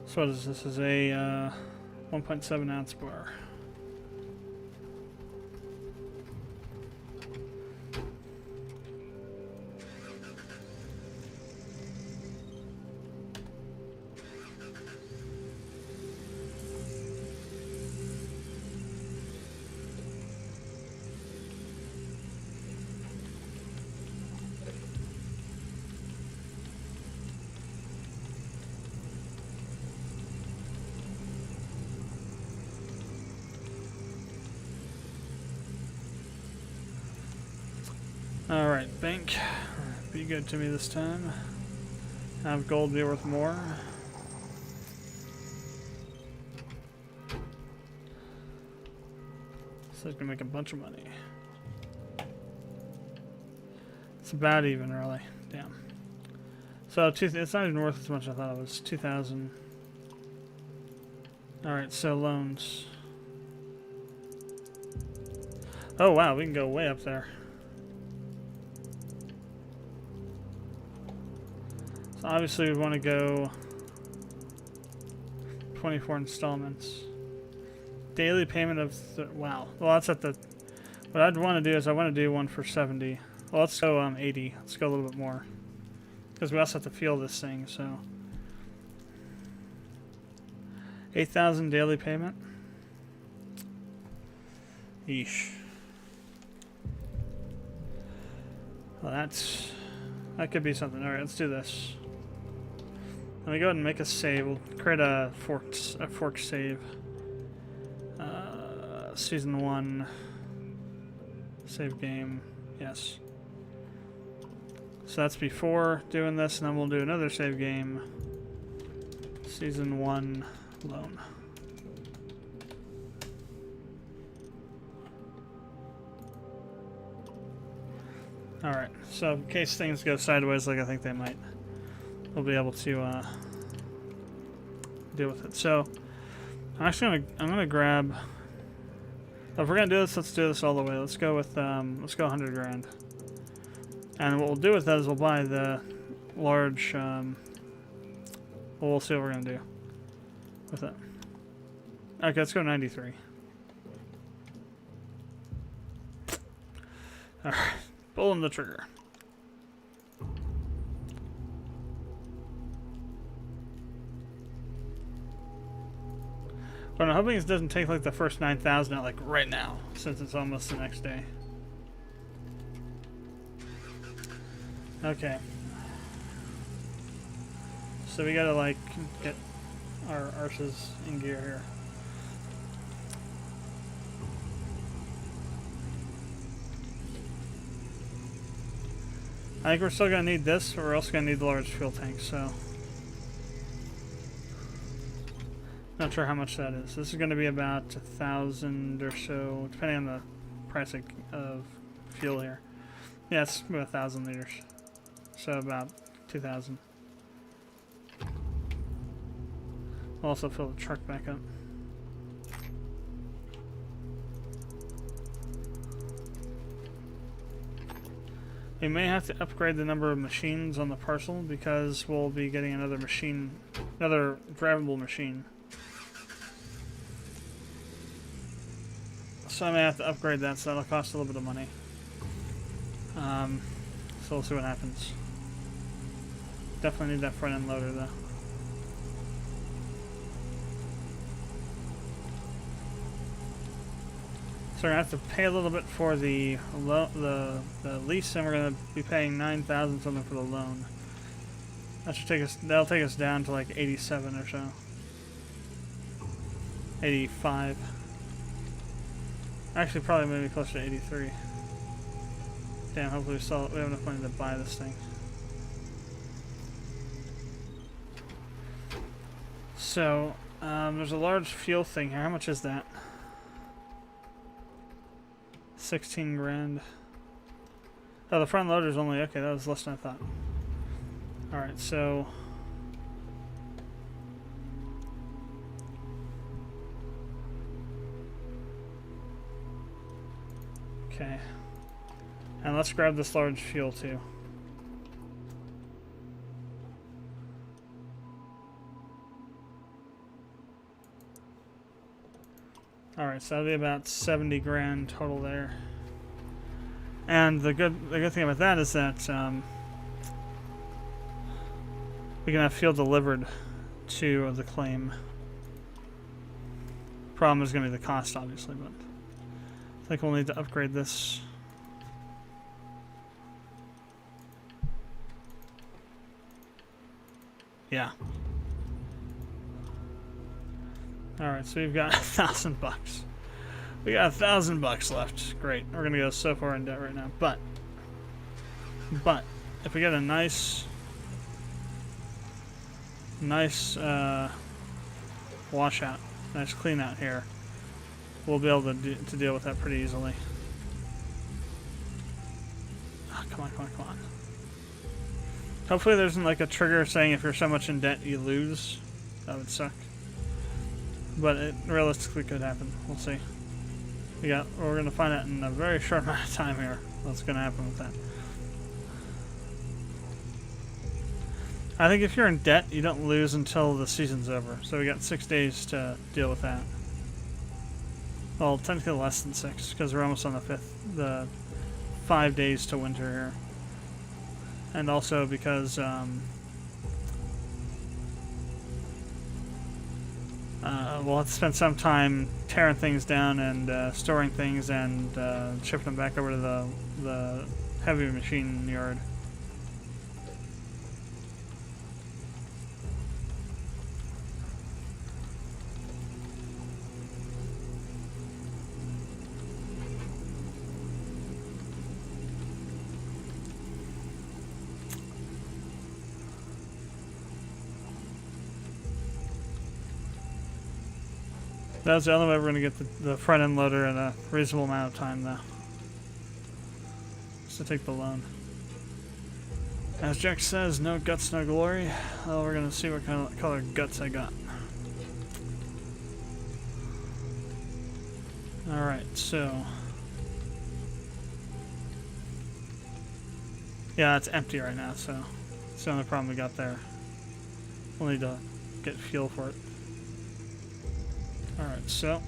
So what is this? This is a 1.7 ounce bar. Alright, bank. Be good to me this time. Have gold be worth more. So it's gonna make a bunch of money. It's about even, really. Damn. So it's not even worth as much as I thought it was. 2,000. Alright, so loans. Oh wow, we can go way up there. So obviously we want to go 24 installments. Daily payment of wow. Well, that's at the. What I'd want to do is I want to do one for 70. Well, let's go 80. Let's go a little bit more because we also have to feel this thing. So 8,000 daily payment. Yeesh. Well, that could be something. All right, let's do this. Let me go ahead and make a save. We'll create a fork save. Season 1. Save game. Yes. So that's before doing this, and then we'll do another save game. Season 1 loan. Alright, so in case things go sideways like I think they might, we'll be able to deal with it. So I'm gonna grab, if we're gonna do this, let's do this all the way. Let's go with let's go 100 grand. And what we'll do with that is we'll buy the large well, we'll see what we're gonna do with it. Okay, let's go 93. Alright. Pulling the trigger. But I'm hoping it doesn't take like the first 9,000 out like right now, since it's almost the next day. Okay. So we gotta like get our arses in gear here. I think we're still going to need this, or we're also going to need the large fuel tank, so... Not sure how much that is. This is going to be about 1,000 or so, depending on the price of fuel here. Yeah, it's about 1,000 liters. So about 2,000. We'll also fill the truck back up. We may have to upgrade the number of machines on the parcel because we'll be getting another machine, another drivable machine. So I may have to upgrade that, so that'll cost a little bit of money. So we'll see what happens. Definitely need that front end loader though. So we're gonna have to pay a little bit for the lease, and we're gonna be paying 9,000 something for the loan. That should take us. That'll take us down to like 87 or so. 85. Actually, probably maybe closer to 83. Damn. Hopefully we have enough money to buy this thing. So there's a large fuel thing here. How much is that? 16 grand. Oh, the front loader's only, okay, that was less than I thought. Alright, so... Okay. And let's grab this large fuel too. Alright, so that'll be about 70 grand total there. And the good thing about that is that we can have fuel delivered to the claim. Problem is going to be the cost, obviously, but I think we'll need to upgrade this. Yeah. Alright, so we've got $1,000 bucks. We got $1,000 left. Great. We're gonna go so far in debt right now. But if we get a nice washout, nice clean out here, we'll be able to deal with that pretty easily. Oh, come on, come on, come on. Hopefully there isn't like a trigger saying if you're so much in debt you lose. That would suck. But it realistically could happen. We'll see. We're going to find out in a very short amount of time here what's going to happen with that. I think if you're in debt, you don't lose until the season's over. So we got 6 days to deal with that. Well, technically less than 6 because we're almost on the 5th. The 5 days to winter here. And also because we'll have to spend some time tearing things down and storing things and shipping them back over to the heavy machine yard. That's the only way we're going to get the front end loader in a reasonable amount of time, though. Just to take the loan. As Jack says, no guts, no glory. Well, we're going to see what kind of color guts I got. Alright, so... yeah, it's empty right now, so it's the only problem we got there. We'll need to get fuel for it. Alright, so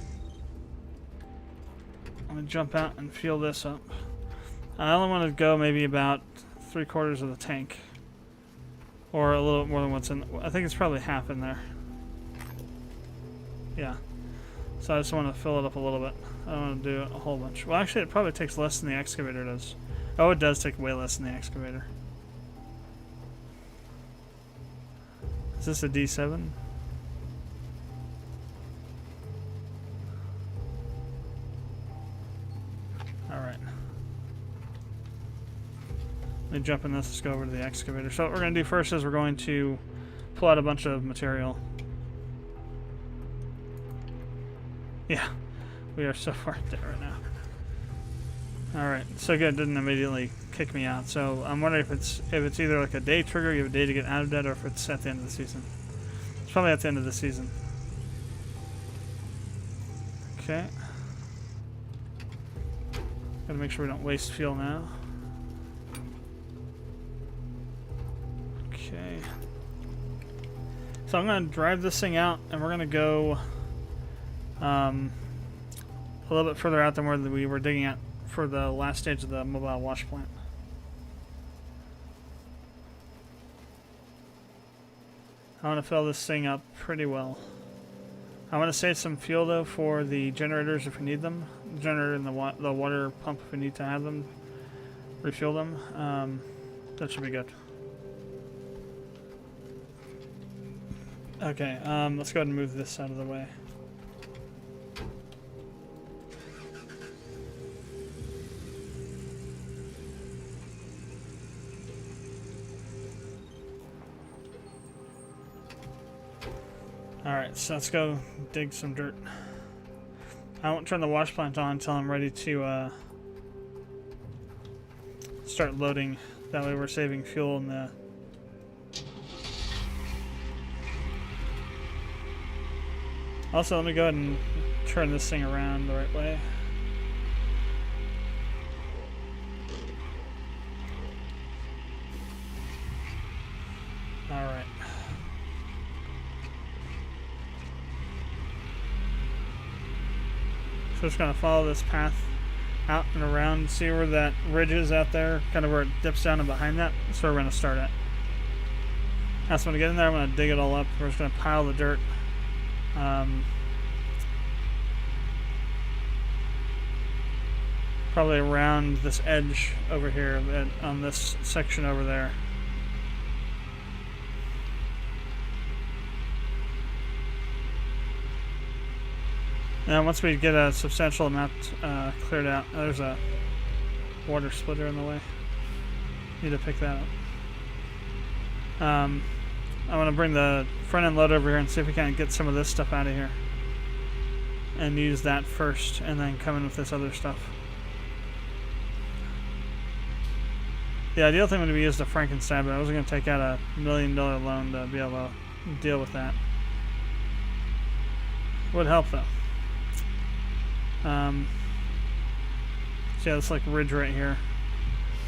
I'm going to jump out and fuel this up. I only want to go maybe about 3/4 of the tank. Or a little bit more than what's in. I think it's probably half in there. Yeah. So I just want to fill it up a little bit. I don't want to do a whole bunch. Well, actually, it probably takes less than the excavator does. Oh, it does take way less than the excavator. Is this a D7? Alright. Let me jump in this. Let's go over to the excavator. So what we're going to do first is we're going to pull out a bunch of material. Yeah. We are so far dead right now. Alright, so good, it didn't immediately kick me out. So I'm wondering if it's either like a day trigger, you have a day to get out of debt, or if it's at the end of the season. It's probably at the end of the season. Okay. Gotta make sure we don't waste fuel now. Okay. So I'm gonna drive this thing out, and we're gonna go a little bit further out than where we were digging at for the last stage of the mobile wash plant. I want to fill this thing up pretty well. I want to save some fuel though for the generators if we need them. The generator and the water pump if we need to have them. Refuel them. That should be good. Okay, let's go ahead and move this out of the way. Alright, so let's go dig some dirt. I won't turn the wash plant on until I'm ready to start loading. That way we're saving fuel in the... Also, let me go ahead and turn this thing around the right way. Alright. So just gonna follow this path out and around, see where that ridge is out there, kind of where it dips down, and behind that, that's where we're gonna start at. Now, so when I get in there, I'm gonna dig it all up. We're just gonna pile the dirt. Probably around this edge over here, on this section over there. Now, once we get a substantial amount cleared out, there's a water splitter in the way. Need to pick that up. I want to bring the front end load over here and see if we can get some of this stuff out of here. And use that first, and then come in with this other stuff. The ideal thing would be use the Frankenstein, but I wasn't going to take out a $1 million loan to be able to deal with that. Would help though. So yeah, it's like ridge right here.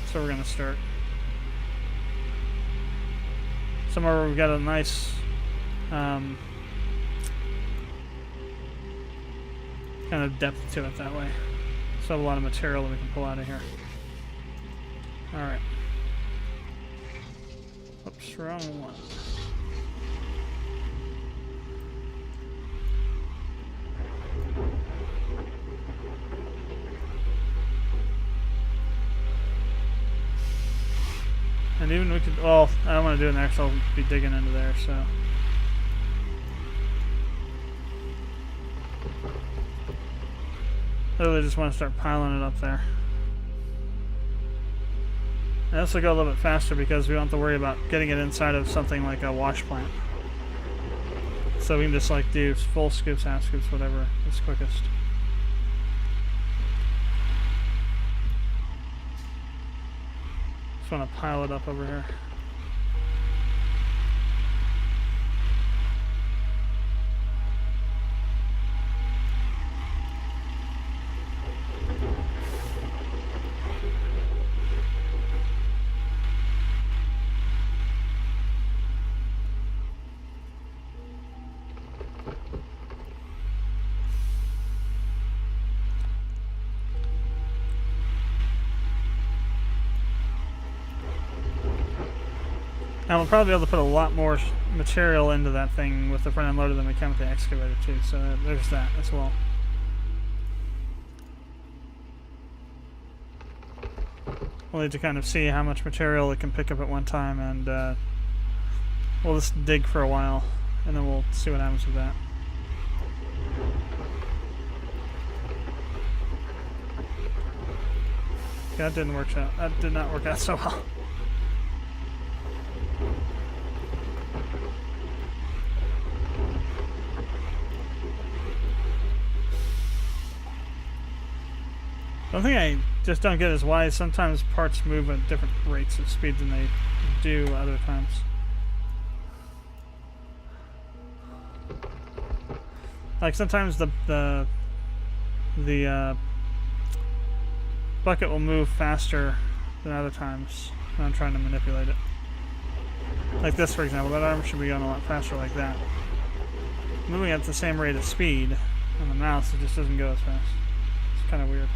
That's where we're going to start. Somewhere where we've got a nice kind of depth to it that way. So a lot of material that we can pull out of here. Alright. Oops, wrong one. And even we could, well, I don't want to do it there because I'll be digging into there, so. I really just want to start piling it up there. And this will go a little bit faster because we don't have to worry about getting it inside of something like a wash plant. So we can just like do full scoops, half scoops, whatever is quickest. Just want to pile it up over here. Now we'll probably be able to put a lot more material into that thing with the front end loader than we can with the excavator too, so there's that as well. We'll need to kind of see how much material it can pick up at one time, and we'll just dig for a while, and then we'll see what happens with that. Yeah, that didn't work out. That did not work out so well. One thing I just don't get is why sometimes parts move at different rates of speed than they do other times. Like sometimes the bucket will move faster than other times when I'm trying to manipulate it. Like this, for example, that arm should be going a lot faster like that. Moving at the same rate of speed on the mouse, it just doesn't go as fast. It's kind of weird.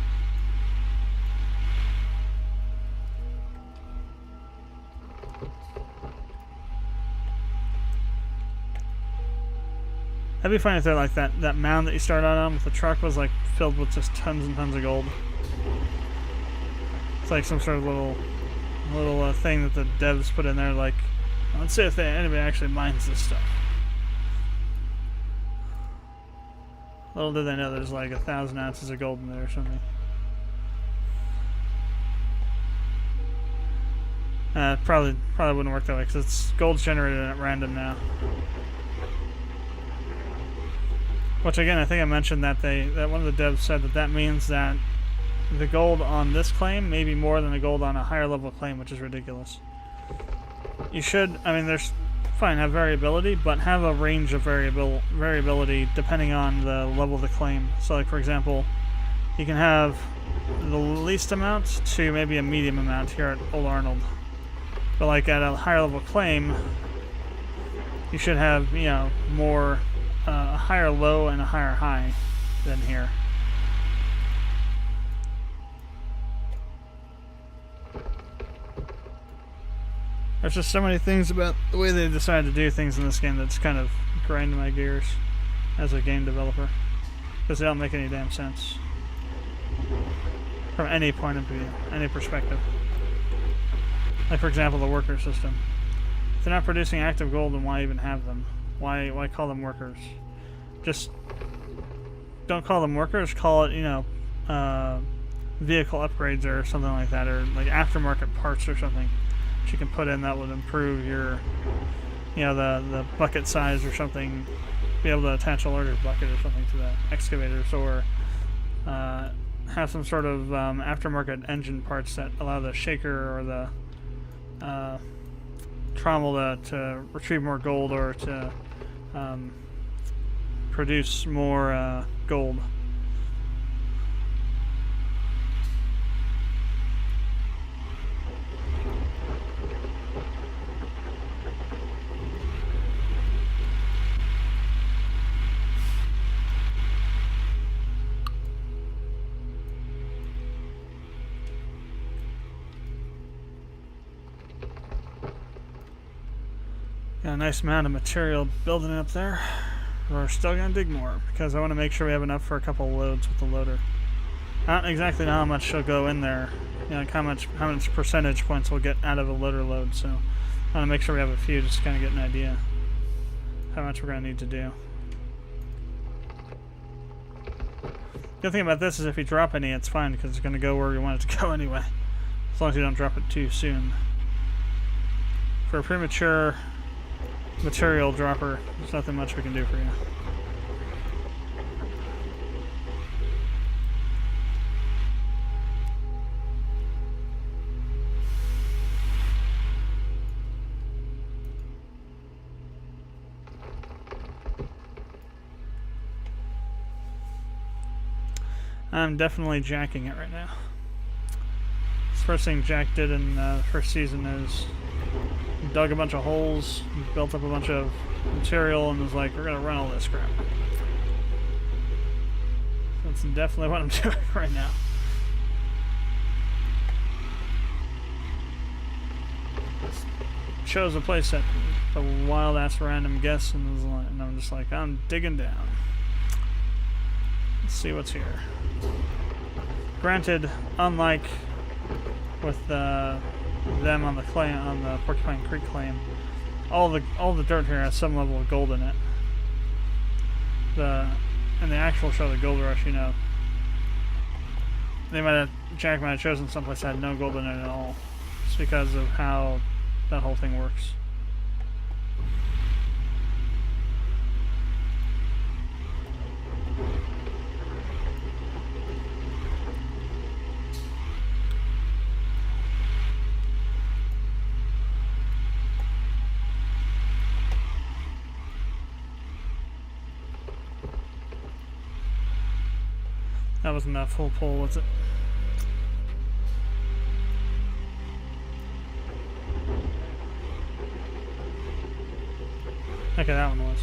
That'd be funny if they're like that mound that you start out on with the truck was like filled with just tons and tons of gold. It's like some sort of little thing that the devs put in there, like, let's see if anybody actually mines this stuff. Little did they know there's like 1,000 ounces of gold in there or something. Probably wouldn't work that way because it's gold's generated at random now. Which again, I think I mentioned that one of the devs said that means that the gold on this claim may be more than the gold on a higher level claim, which is ridiculous. You should, I mean, there's fine, have variability, but have a range of variability depending on the level of the claim. So like for example, you can have the least amount to maybe a medium amount here at Old Arnold. But like at a higher level claim, you should have, you know, more a higher low and a higher high than here. There's just so many things about the way they decided to do things in this game that's kind of grinding my gears as a game developer, because they don't make any damn sense from any point of view, any perspective. Like for example, the worker system. If they're not producing active gold, then why even have them? Why call them workers? Just don't call them workers. Call it, you know, vehicle upgrades or something like that, or like aftermarket parts or something that you can put in that would improve your, you know, the bucket size or something. Be able to attach a larger bucket or something to the excavators, or have some sort of aftermarket engine parts that allow the shaker or the trommel to retrieve more gold, or to produce more gold. Got a nice amount of material building up there. We're still gonna dig more because I want to make sure we have enough for a couple of loads with the loader. I don't exactly know how much will go in there, you know, how much percentage points we'll get out of a loader load. So I want to make sure we have a few, just to kind of get an idea how much we're gonna need to do. The good thing about this is if you drop any, it's fine because it's gonna go where you want it to go anyway, as long as you don't drop it too soon. For a premature material dropper. There's nothing much we can do for you. I'm definitely jacking it right now. The first thing Jack did in the first season is dug a bunch of holes, built up a bunch of material, and was like, we're gonna run all this crap. That's definitely what I'm doing right now. Chose a place at a wild ass random guess, and I'm just like, I'm digging down. Let's see what's here. Granted, unlike with them on the claim, on the Porcupine Creek claim, all the dirt here has some level of gold in it. In the actual show, the Gold Rush, you know, Jack might have chosen someplace that had no gold in it at all, just because of how that whole thing works. That wasn't that full pull, was it? Okay, that one was.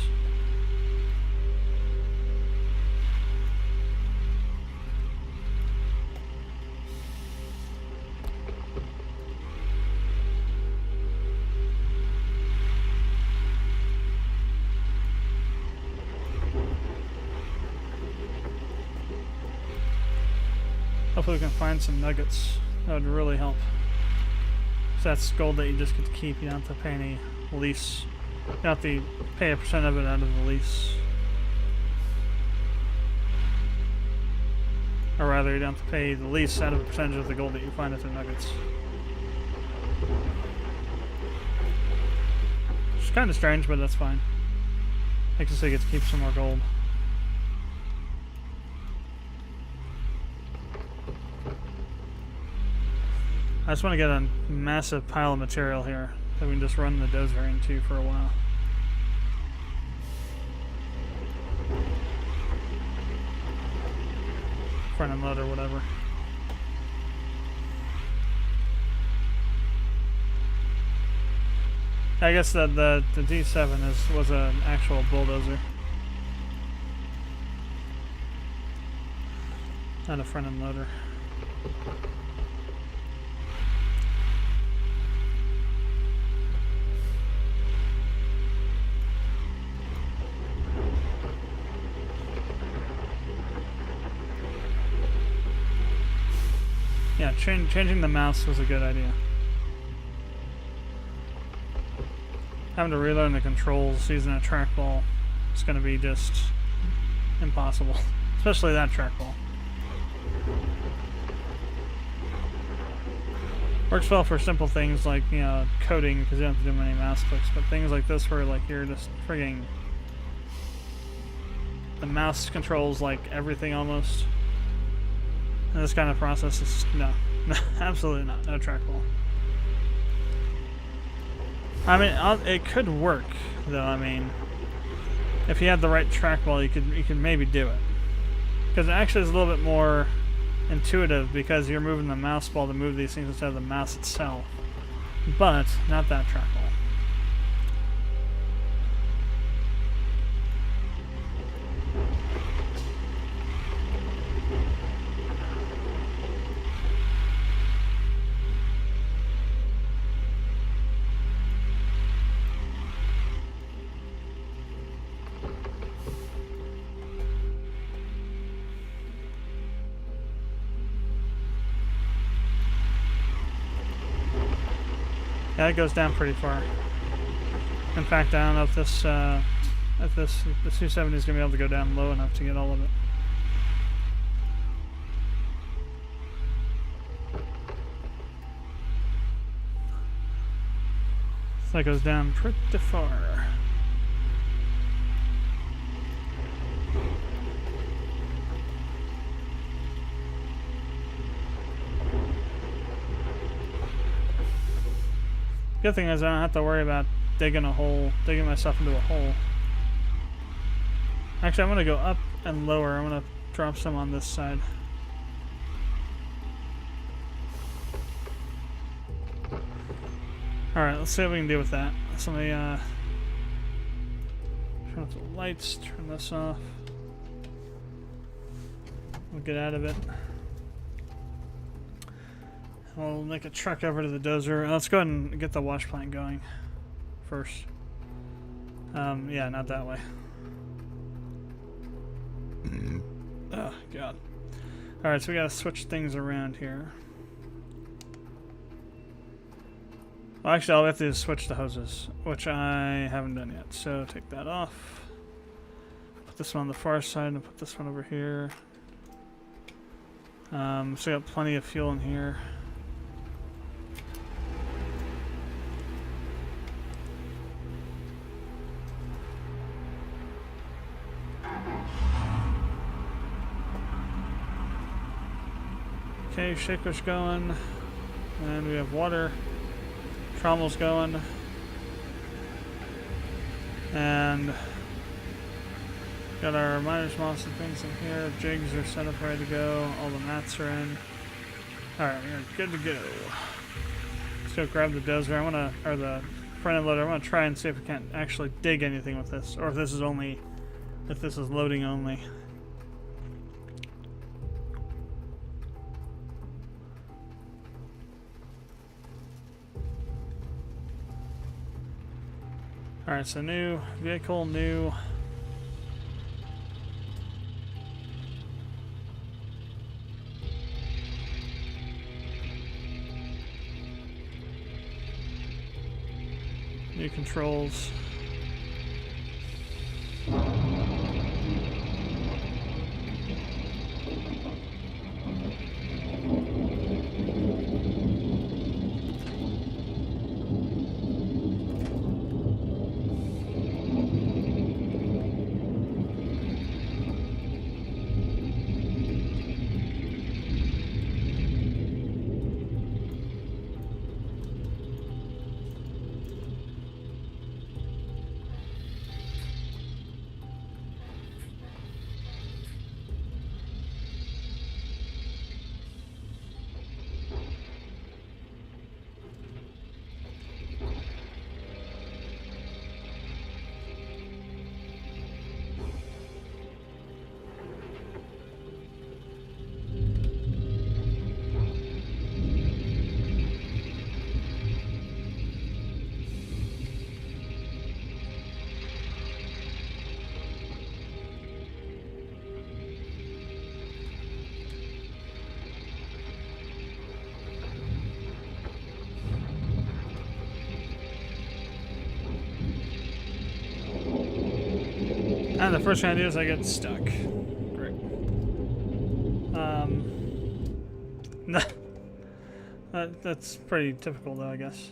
Hopefully we can find some nuggets. That would really help. So that's gold that you just get to keep. You don't have to pay any lease. You don't have to pay a percent of it out of the lease. Or rather, you don't have to pay the lease out of a percentage of the gold that you find at the nuggets. It's kind of strange, but that's fine. Makes it so you get to keep some more gold. I just want to get a massive pile of material here that we can just run the dozer into for a while. Front end load or whatever. I guess that the D7 was an actual bulldozer, not a front end loader. Yeah, changing the mouse was a good idea. Having to relearn the controls using a trackball is going to be just impossible, especially that trackball. Works well for simple things like, you know, coding, because you don't have to do many mouse clicks, but things like this where like you're just frigging, the mouse controls like everything almost. And this kind of process is no, absolutely not. No trackball. I mean, it could work though. I mean, if you had the right trackball, you could maybe do it, because it actually is a little bit more intuitive because you're moving the mouse ball to move these things instead of the mouse itself. But not that trackball. Yeah, it goes down pretty far. In fact, I don't know if the 270 is gonna be able to go down low enough to get all of it. So that goes down pretty far. Good thing is I don't have to worry about digging myself into a hole. Actually, I'm gonna go up and lower. I'm gonna drop some on this side. Alright, let's see what we can do with that. So let me turn off the lights, turn this off. We'll get out of it. We'll make a truck over to the dozer. Let's go ahead and get the wash plant going first. Yeah, not that way. Oh, God. Alright, so we gotta switch things around here. Well, actually, all we have to do is switch the hoses, which I haven't done yet. So take that off. Put this one on the far side and put this one over here. So we got plenty of fuel in here. Okay, shaker's going. And we have water. Trommel's going. And got our miner's moss and things in here. Jigs are set up ready to go. All the mats are in. Alright, we're good to go. Let's go grab the dozer. Or the front end loader. I want to try and see if we can't actually dig anything with this. Or if this is loading only. Alright, so new vehicle, new. New controls. And the first thing I do is I get stuck. Great. That's pretty typical though, I guess.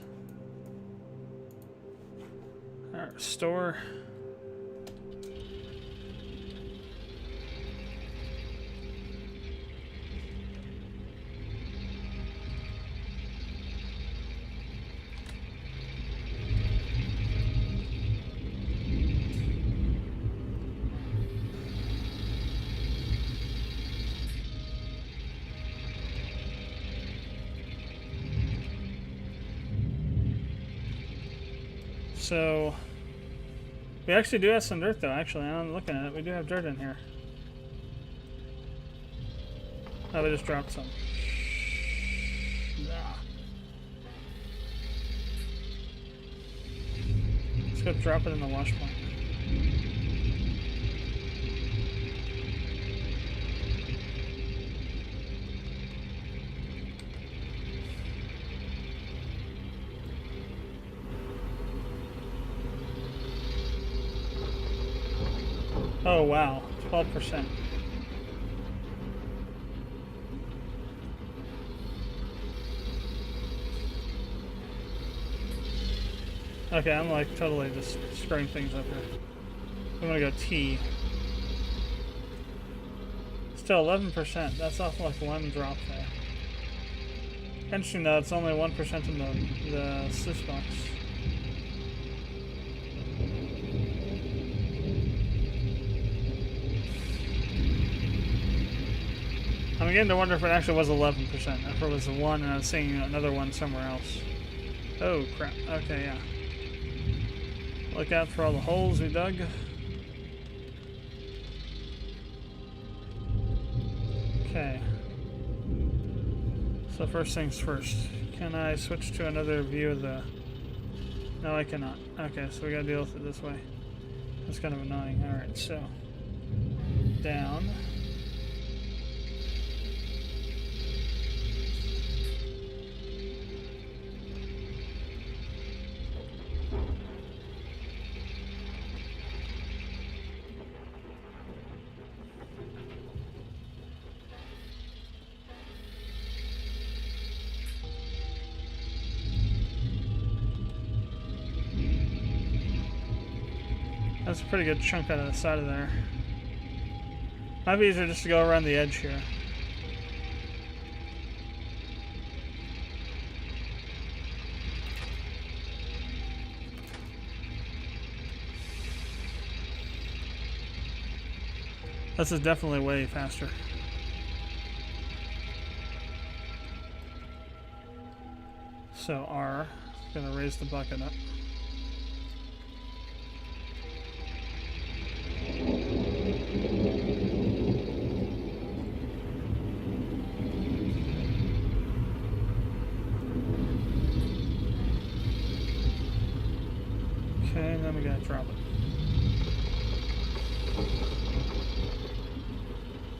Alright, restore. So, we actually do have some dirt though, actually. I'm looking at it. We do have dirt in here. Oh, we just dropped some. Let's go drop it in the wash plant. Oh wow, 12%. Okay, I'm like totally just screwing things up here. I'm gonna go T. Still 11%. That's off like one drop there. Interesting though, it's only 1% in the sluice box. I'm beginning to wonder if it actually was 11%, if it was a 1 and I was seeing another one somewhere else. Oh crap, okay, yeah. Look out for all the holes we dug. Okay. So first things first. Can I switch to another view of the... No, I cannot. Okay, so we gotta deal with it this way. That's kind of annoying. Alright, so... Down. That's a pretty good chunk out of the side of there. Might be easier just to go around the edge here. This is definitely way faster. So R, gonna raise the bucket up. Okay, and then we gotta drop it.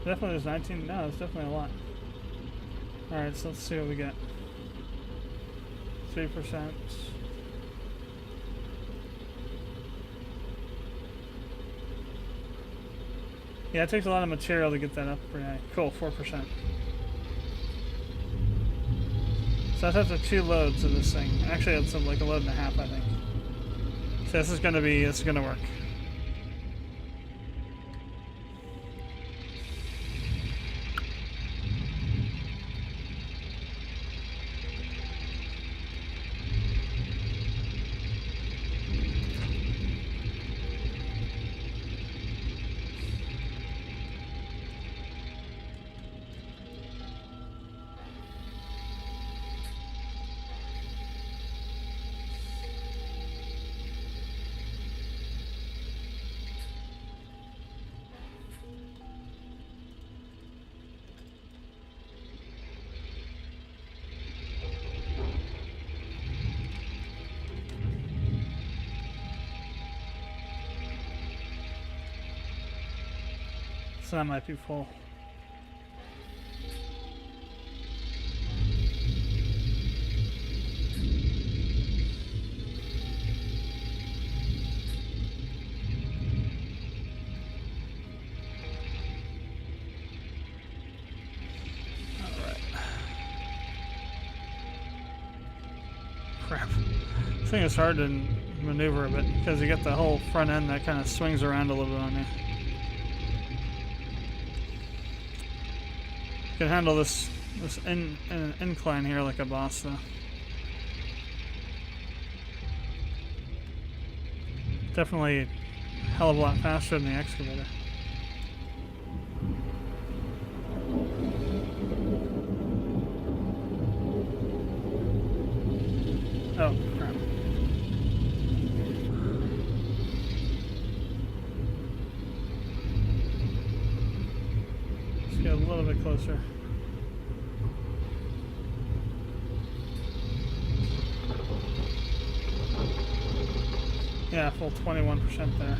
Definitely there's 19. No, it's definitely a lot. Alright, so let's see what we get. 3%. Yeah, it takes a lot of material to get that up pretty high. Cool, 4%. So that's after 2 loads of this thing. Actually, it's like a load and a half, I think. So this is gonna work. So that might be full. Alright. Crap. This thing is hard to maneuver a bit because you get the whole front end that kind of swings around a little bit on you. Can handle this incline here like a boss though. Definitely a hell of a lot faster than the excavator. Oh crap. Let's get a little bit closer. Yeah, full 21% there.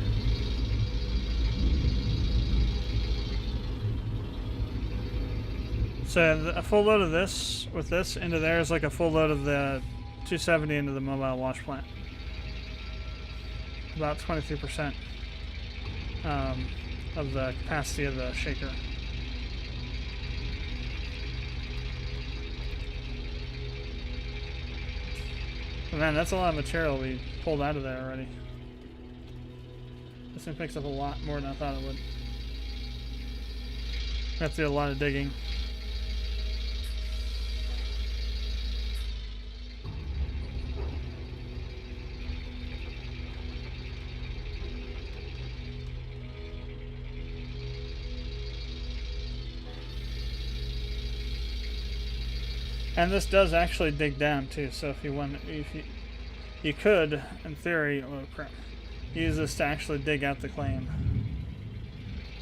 So a full load of this with this into there is like a full load of the 270 into the mobile wash plant. About 23% of the capacity of the shaker. But man, that's a lot of material we pulled out of there already. This thing picks up a lot more than I thought it would. We have to do a lot of digging. And this does actually dig down too, so if you could, in theory, oh crap, use this to actually dig out the claim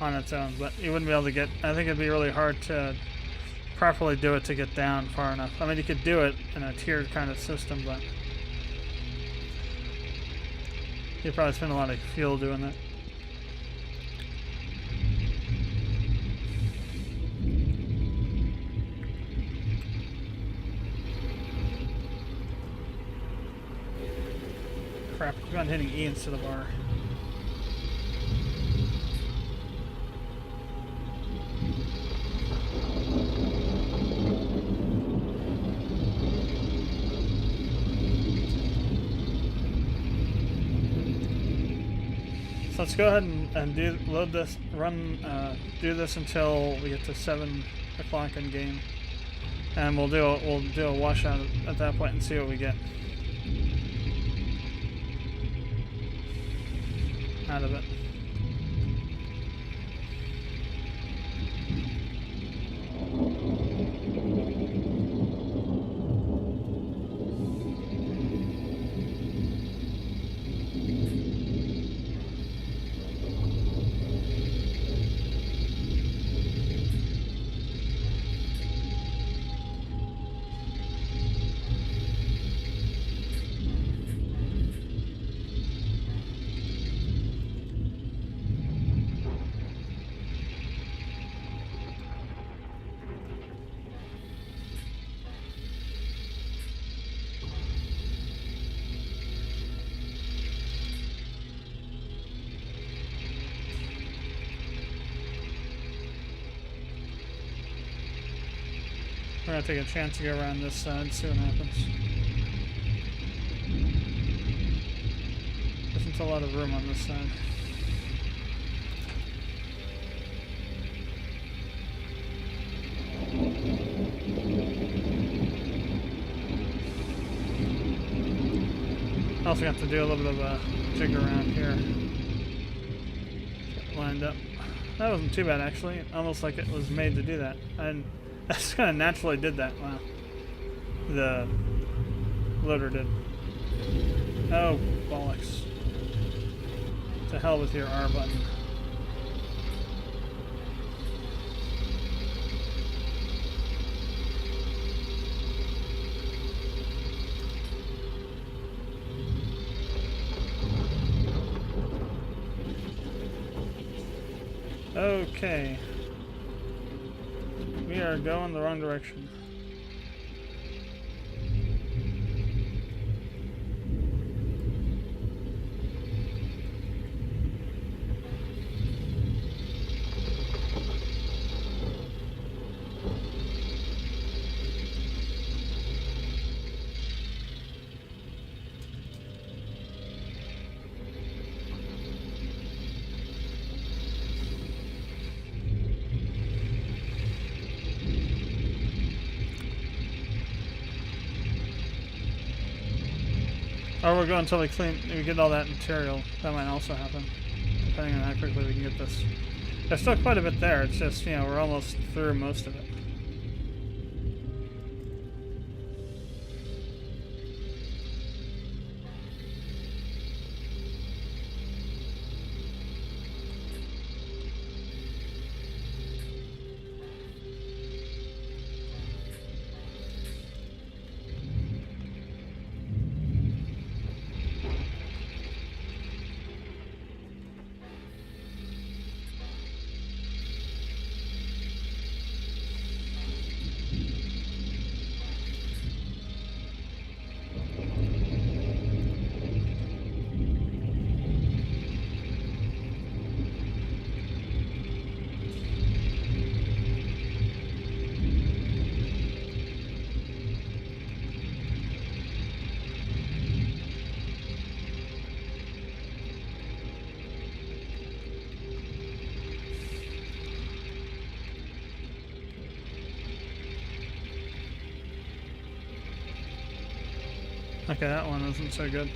on its own, but you wouldn't be able to get, I think it'd be really hard to properly do it to get down far enough. I mean, you could do it in a tiered kind of system, but you'd probably spend a lot of fuel doing that. Crap, keep on hitting E instead of R. So let's go ahead and do this until we get to 7 o'clock in game, and we'll do a washout at that point and see what we get out of it. We're gonna take a chance to go around this side, see what happens. There isn't a lot of room on this side. Also got to do a little bit of a jig around here. Get lined up. That wasn't too bad actually. Almost like it was made to do that. I just kind of naturally did that. Wow. The loader did. Oh, bollocks. To hell with your R button. Okay. We are going the wrong direction. Or we'll go until we get all that material. That might also happen, depending on how quickly we can get this. There's still quite a bit there, it's just, you know, we're almost through most of it. Okay, that one isn't so good.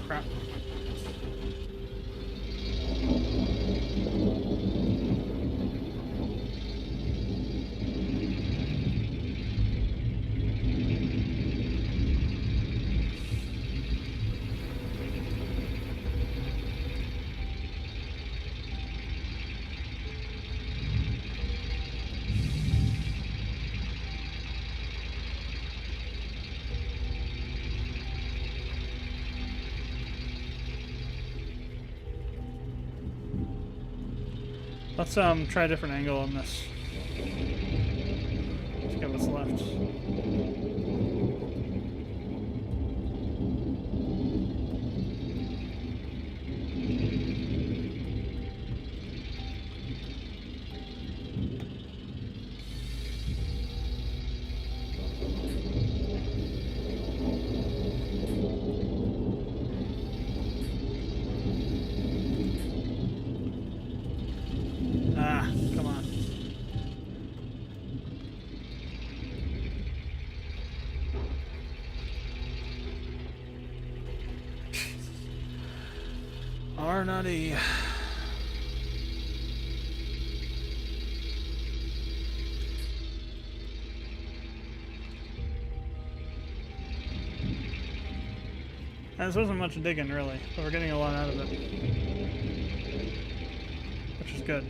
crap. Let's try a different angle on this. Let's get what's left. Ah, come on. R not E. This wasn't much digging really, but we're getting a lot out of it, which is good.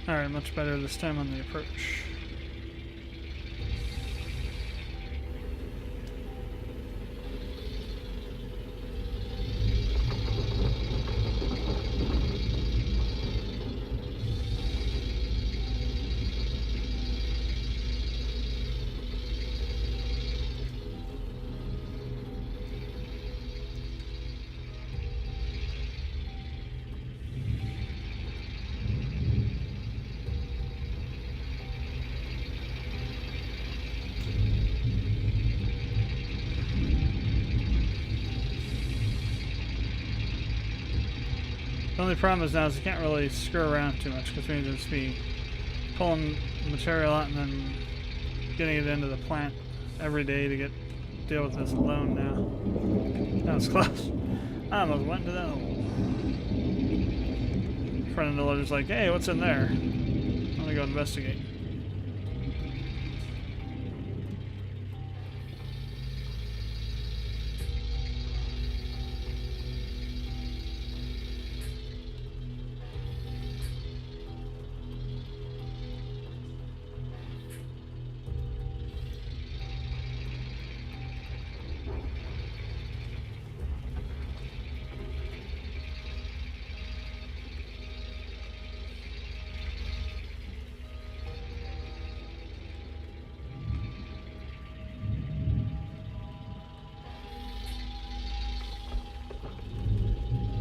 Alright, much better this time on the approach. The only problem is now is you can't really screw around too much because we need to just be pulling material out and then getting it into the plant every day to deal with this loan now. That was close. I almost went into that hole. Friend of the Lord is like, hey, what's in there? Let me go investigate.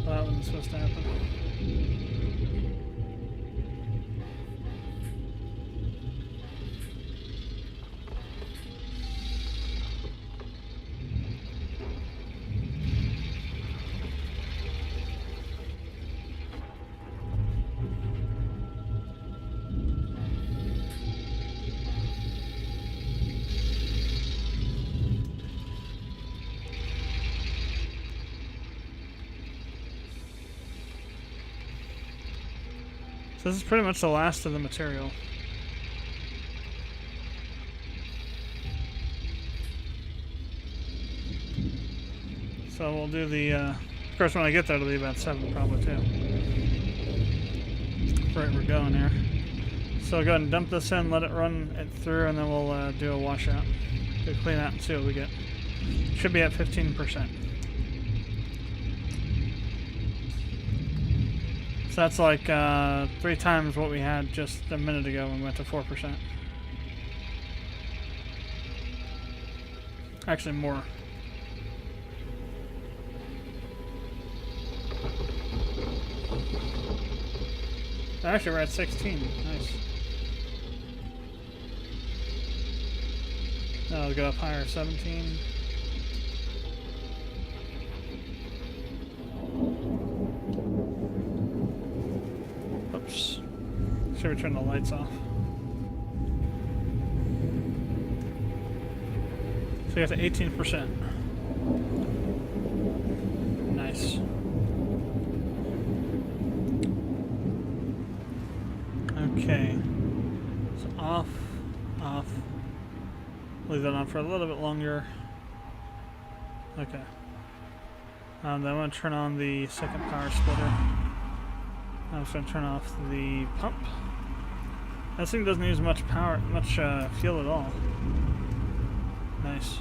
That wasn't supposed to happen. So this is pretty much the last of the material. So we'll do the, of course when I get there it'll be about 7 probably too. Right, we're going here. So I'll go ahead and dump this in, let it run it through, and then we'll do a washout. Do a clean out and see what we get. Should be at 15%. So that's like 3 times what we had just a minute ago when we went to 4%. Actually more. Actually we're at 16. Nice. Now we'll go up higher, 17. Should we turn the lights off? So you got to 18%. Nice. Okay. So off. Leave that on for a little bit longer. Okay. Then I want to turn on the second power splitter. I'm just going to turn off the pump. This thing doesn't use much power, fuel at all. Nice.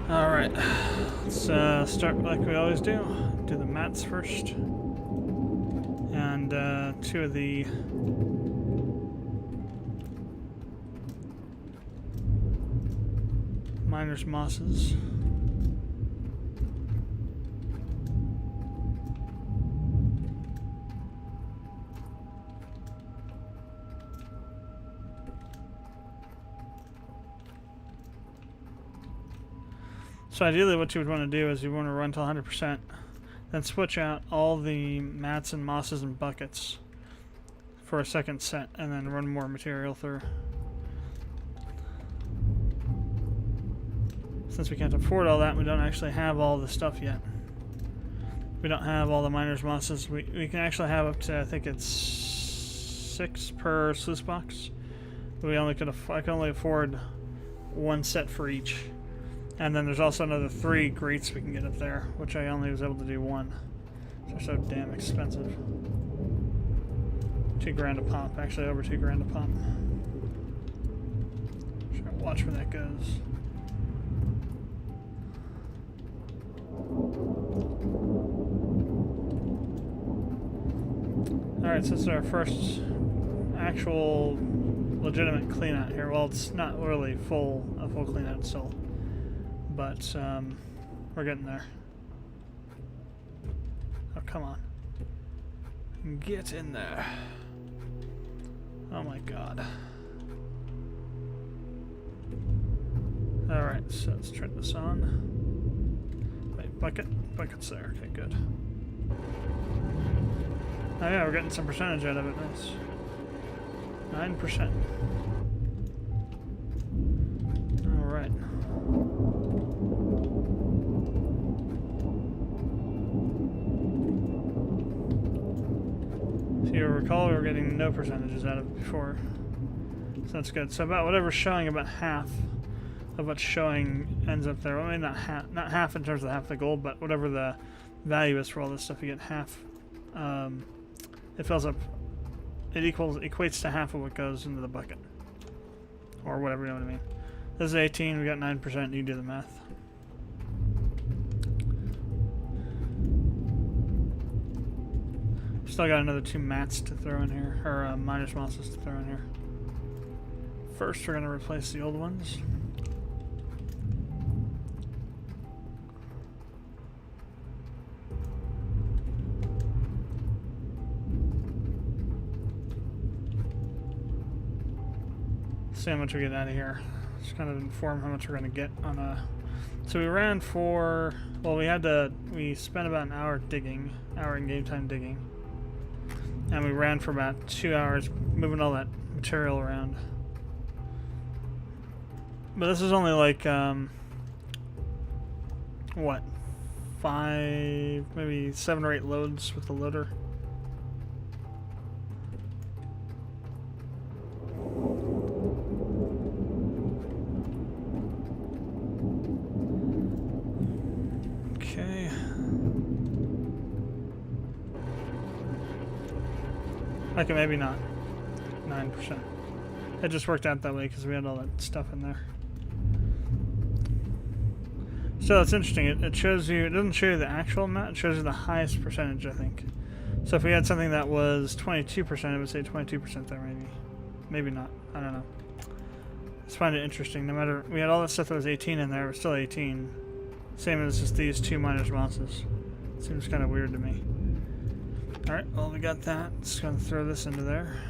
Alright, let's start like we always do. Do the mats first. And 2 of the miner's mosses. So ideally what you would want to do is you want to run to 100%, then switch out all the mats and mosses and buckets for a second set, and then run more material through. Since we can't afford all that, we don't actually have all the stuff yet. We don't have all the miner's mosses. We can actually have up to, I think it's 6 per sluice box. But I can only afford 1 set for each. And then there's also another 3 grates we can get up there, which I only was able to do 1. They're so damn expensive. $2,000 a pop, actually over $2,000 a pop. Try to watch where that goes. Alright, so this is our first actual legitimate clean out here. Well, it's not really a full clean out still. But we're getting there. Oh, come on. Get in there. Oh my god. Alright, so let's turn this on. Wait, bucket's there. Okay, good. Oh yeah, we're getting some percentage out of it. Nice. 9%. Alright. So you'll recall we were getting no percentages out of it before. So that's good. So about whatever's showing, about half of what's showing ends up there. Well, I mean, not half in terms of half the gold, but whatever the value is for all this stuff, you get half. It fills up. It equates to half of what goes into the bucket, or whatever, you know what I mean. This is 18. We got 9%. You do the math. Still got another 2 mats to throw in here, or miner's mosses to throw in here. First, we're going to replace the old ones. See how much we get out of here. Just kind of inform how much we're going to get on a. So we ran for. Well, we spent about an hour digging, hour in game time digging. And we ran for about 2 hours moving all that material around. But this is only like, what? 5, maybe 7 or 8 loads with the loader. Okay. Okay, maybe not. 9%. It just worked out that way because we had all that stuff in there. So it's interesting. It shows you. It doesn't show you the actual amount. It shows you the highest percentage, I think. So if we had something that was 22%, it would say 22% there, maybe. Maybe not. I don't know. I just find it interesting. No matter, we had all that stuff that was 18 in there. It was still 18. Same as just these 2 miner's mosses. Seems kind of weird to me. All right. Well, we got that. Just gonna throw this into there.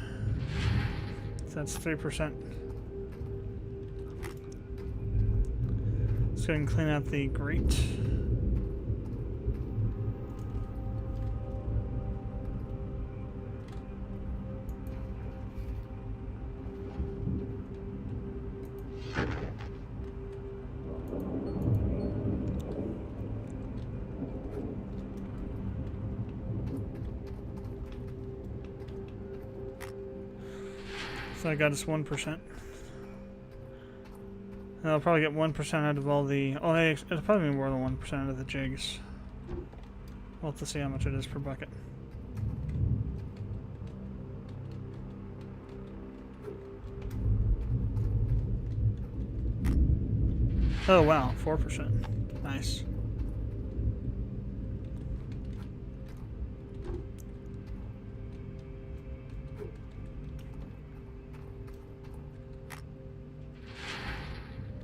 So that's 3% go ahead and clean out the grate. So I got us 1%. And I'll probably get 1% out of all the... Oh, hey, it'll probably be more than 1% out of the jigs. We'll have to see how much it is per bucket. Oh, wow, 4%. Nice.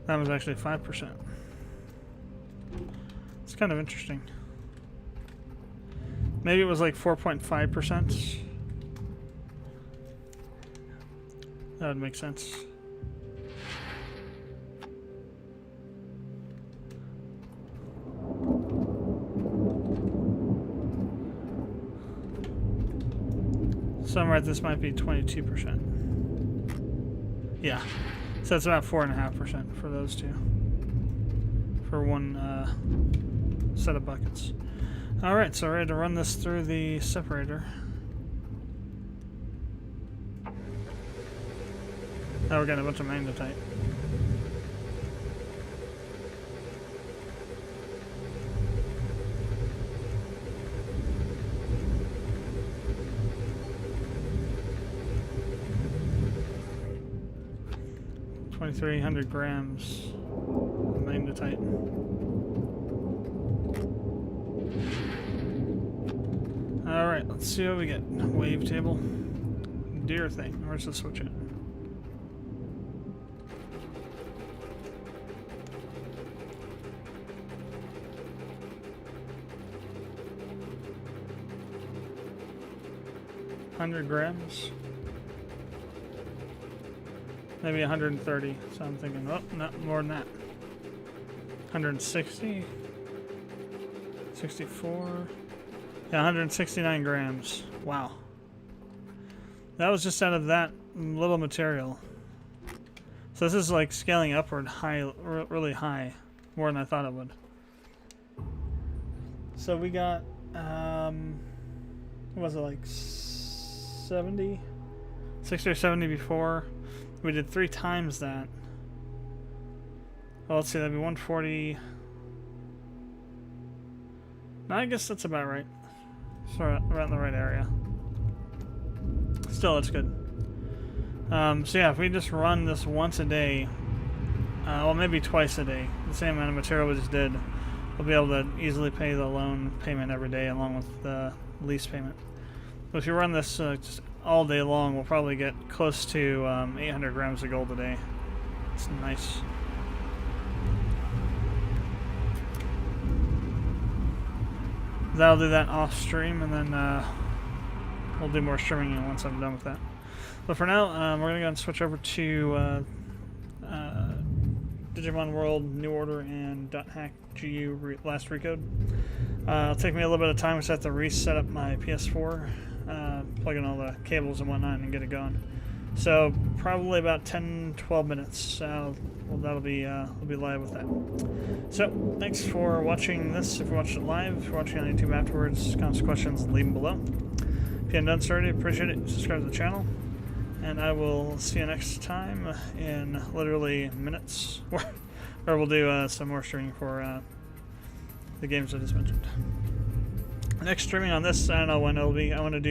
That was actually 5%. It's kind of interesting. Maybe it was like 4.5%. That would make sense. Somewhere this might be 22%. Yeah. So it's about 4.5% for those two. For one set of buckets. Alright, so we're ready to run this through the separator. Now we're getting a bunch of magnetite. $2,300 grams of magnetite. Alright, let's see what we get. Wave table. Deer thing. Where's the switch at? $100 grams. Maybe 130, so I'm thinking, oh, not more than that. 160, 64, yeah, 169 grams. Wow. That was just out of that little material. So this is like scaling upward high, really high, more than I thought it would. So we got, what was it, like 70? 60 or 70 before. We did 3 times that. Well, let's see, that'd be 140. No, I guess that's about right. So around the right area. Still, it's good. So yeah, if we just run this once a day, well, maybe twice a day, the same amount of material we just did, we'll be able to easily pay the loan payment every day along with the lease payment. But if you run this just all day long, we'll probably get close to 800 grams of gold a day. It's nice. That'll do that off stream, and then we'll do more streaming once I'm done with that. But for now, we're going to go and switch over to Digimon World, New Order, and .hack GU last recode. It'll take me a little bit of time, so I have to reset up my PS4. Plug in all the cables and whatnot and get it going. So probably about 10-12 minutes. That'll be live with that. So thanks for watching this. If you watched it live, if you're watching on YouTube afterwards, comments, questions, leave them below. If you haven't done so already, appreciate it. Subscribe to the channel, and I will see you next time in literally minutes, or we'll do some more streaming for the games I just mentioned. Next streaming on this, I don't know when it'll be. I want to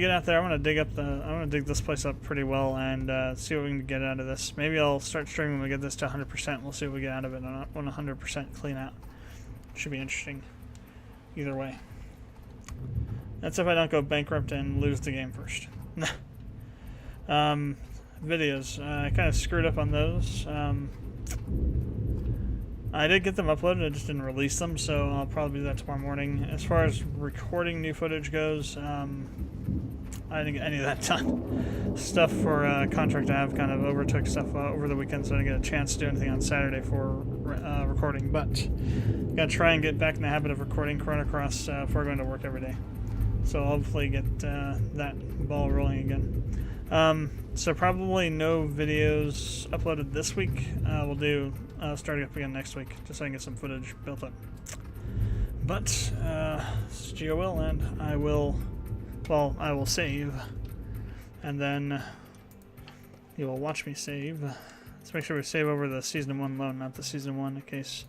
get out there. I want to dig this place up pretty well and see what we can get out of this. Maybe I'll start streaming when we get this to 100%. We'll see what we get out of it on 100% clean out. Should be interesting. Either way. That's if I don't go bankrupt and lose the game first. Videos. I kind of screwed up on those. I did get them uploaded, I just didn't release them, so I'll probably do that tomorrow morning. As far as recording new footage goes, I didn't get any of that done. Stuff for contract I have kind of overtook stuff over the weekend, so I didn't get a chance to do anything on Saturday for recording, but gotta try and get back in the habit of recording Chrono Cross before going to work every day. So I'll hopefully get that ball rolling again. So probably no videos uploaded this week. We'll do starting up again next week, just so I can get some footage built up. But this is GOL, and I will save, and then you will watch me save. Let's make sure we save over the Season 1 loan, not the Season 1, in case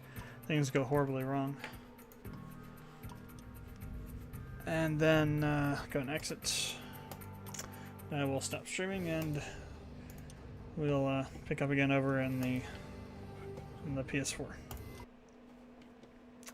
things go horribly wrong. And then go and exit. I will stop streaming, and we'll pick up again over in the PS4.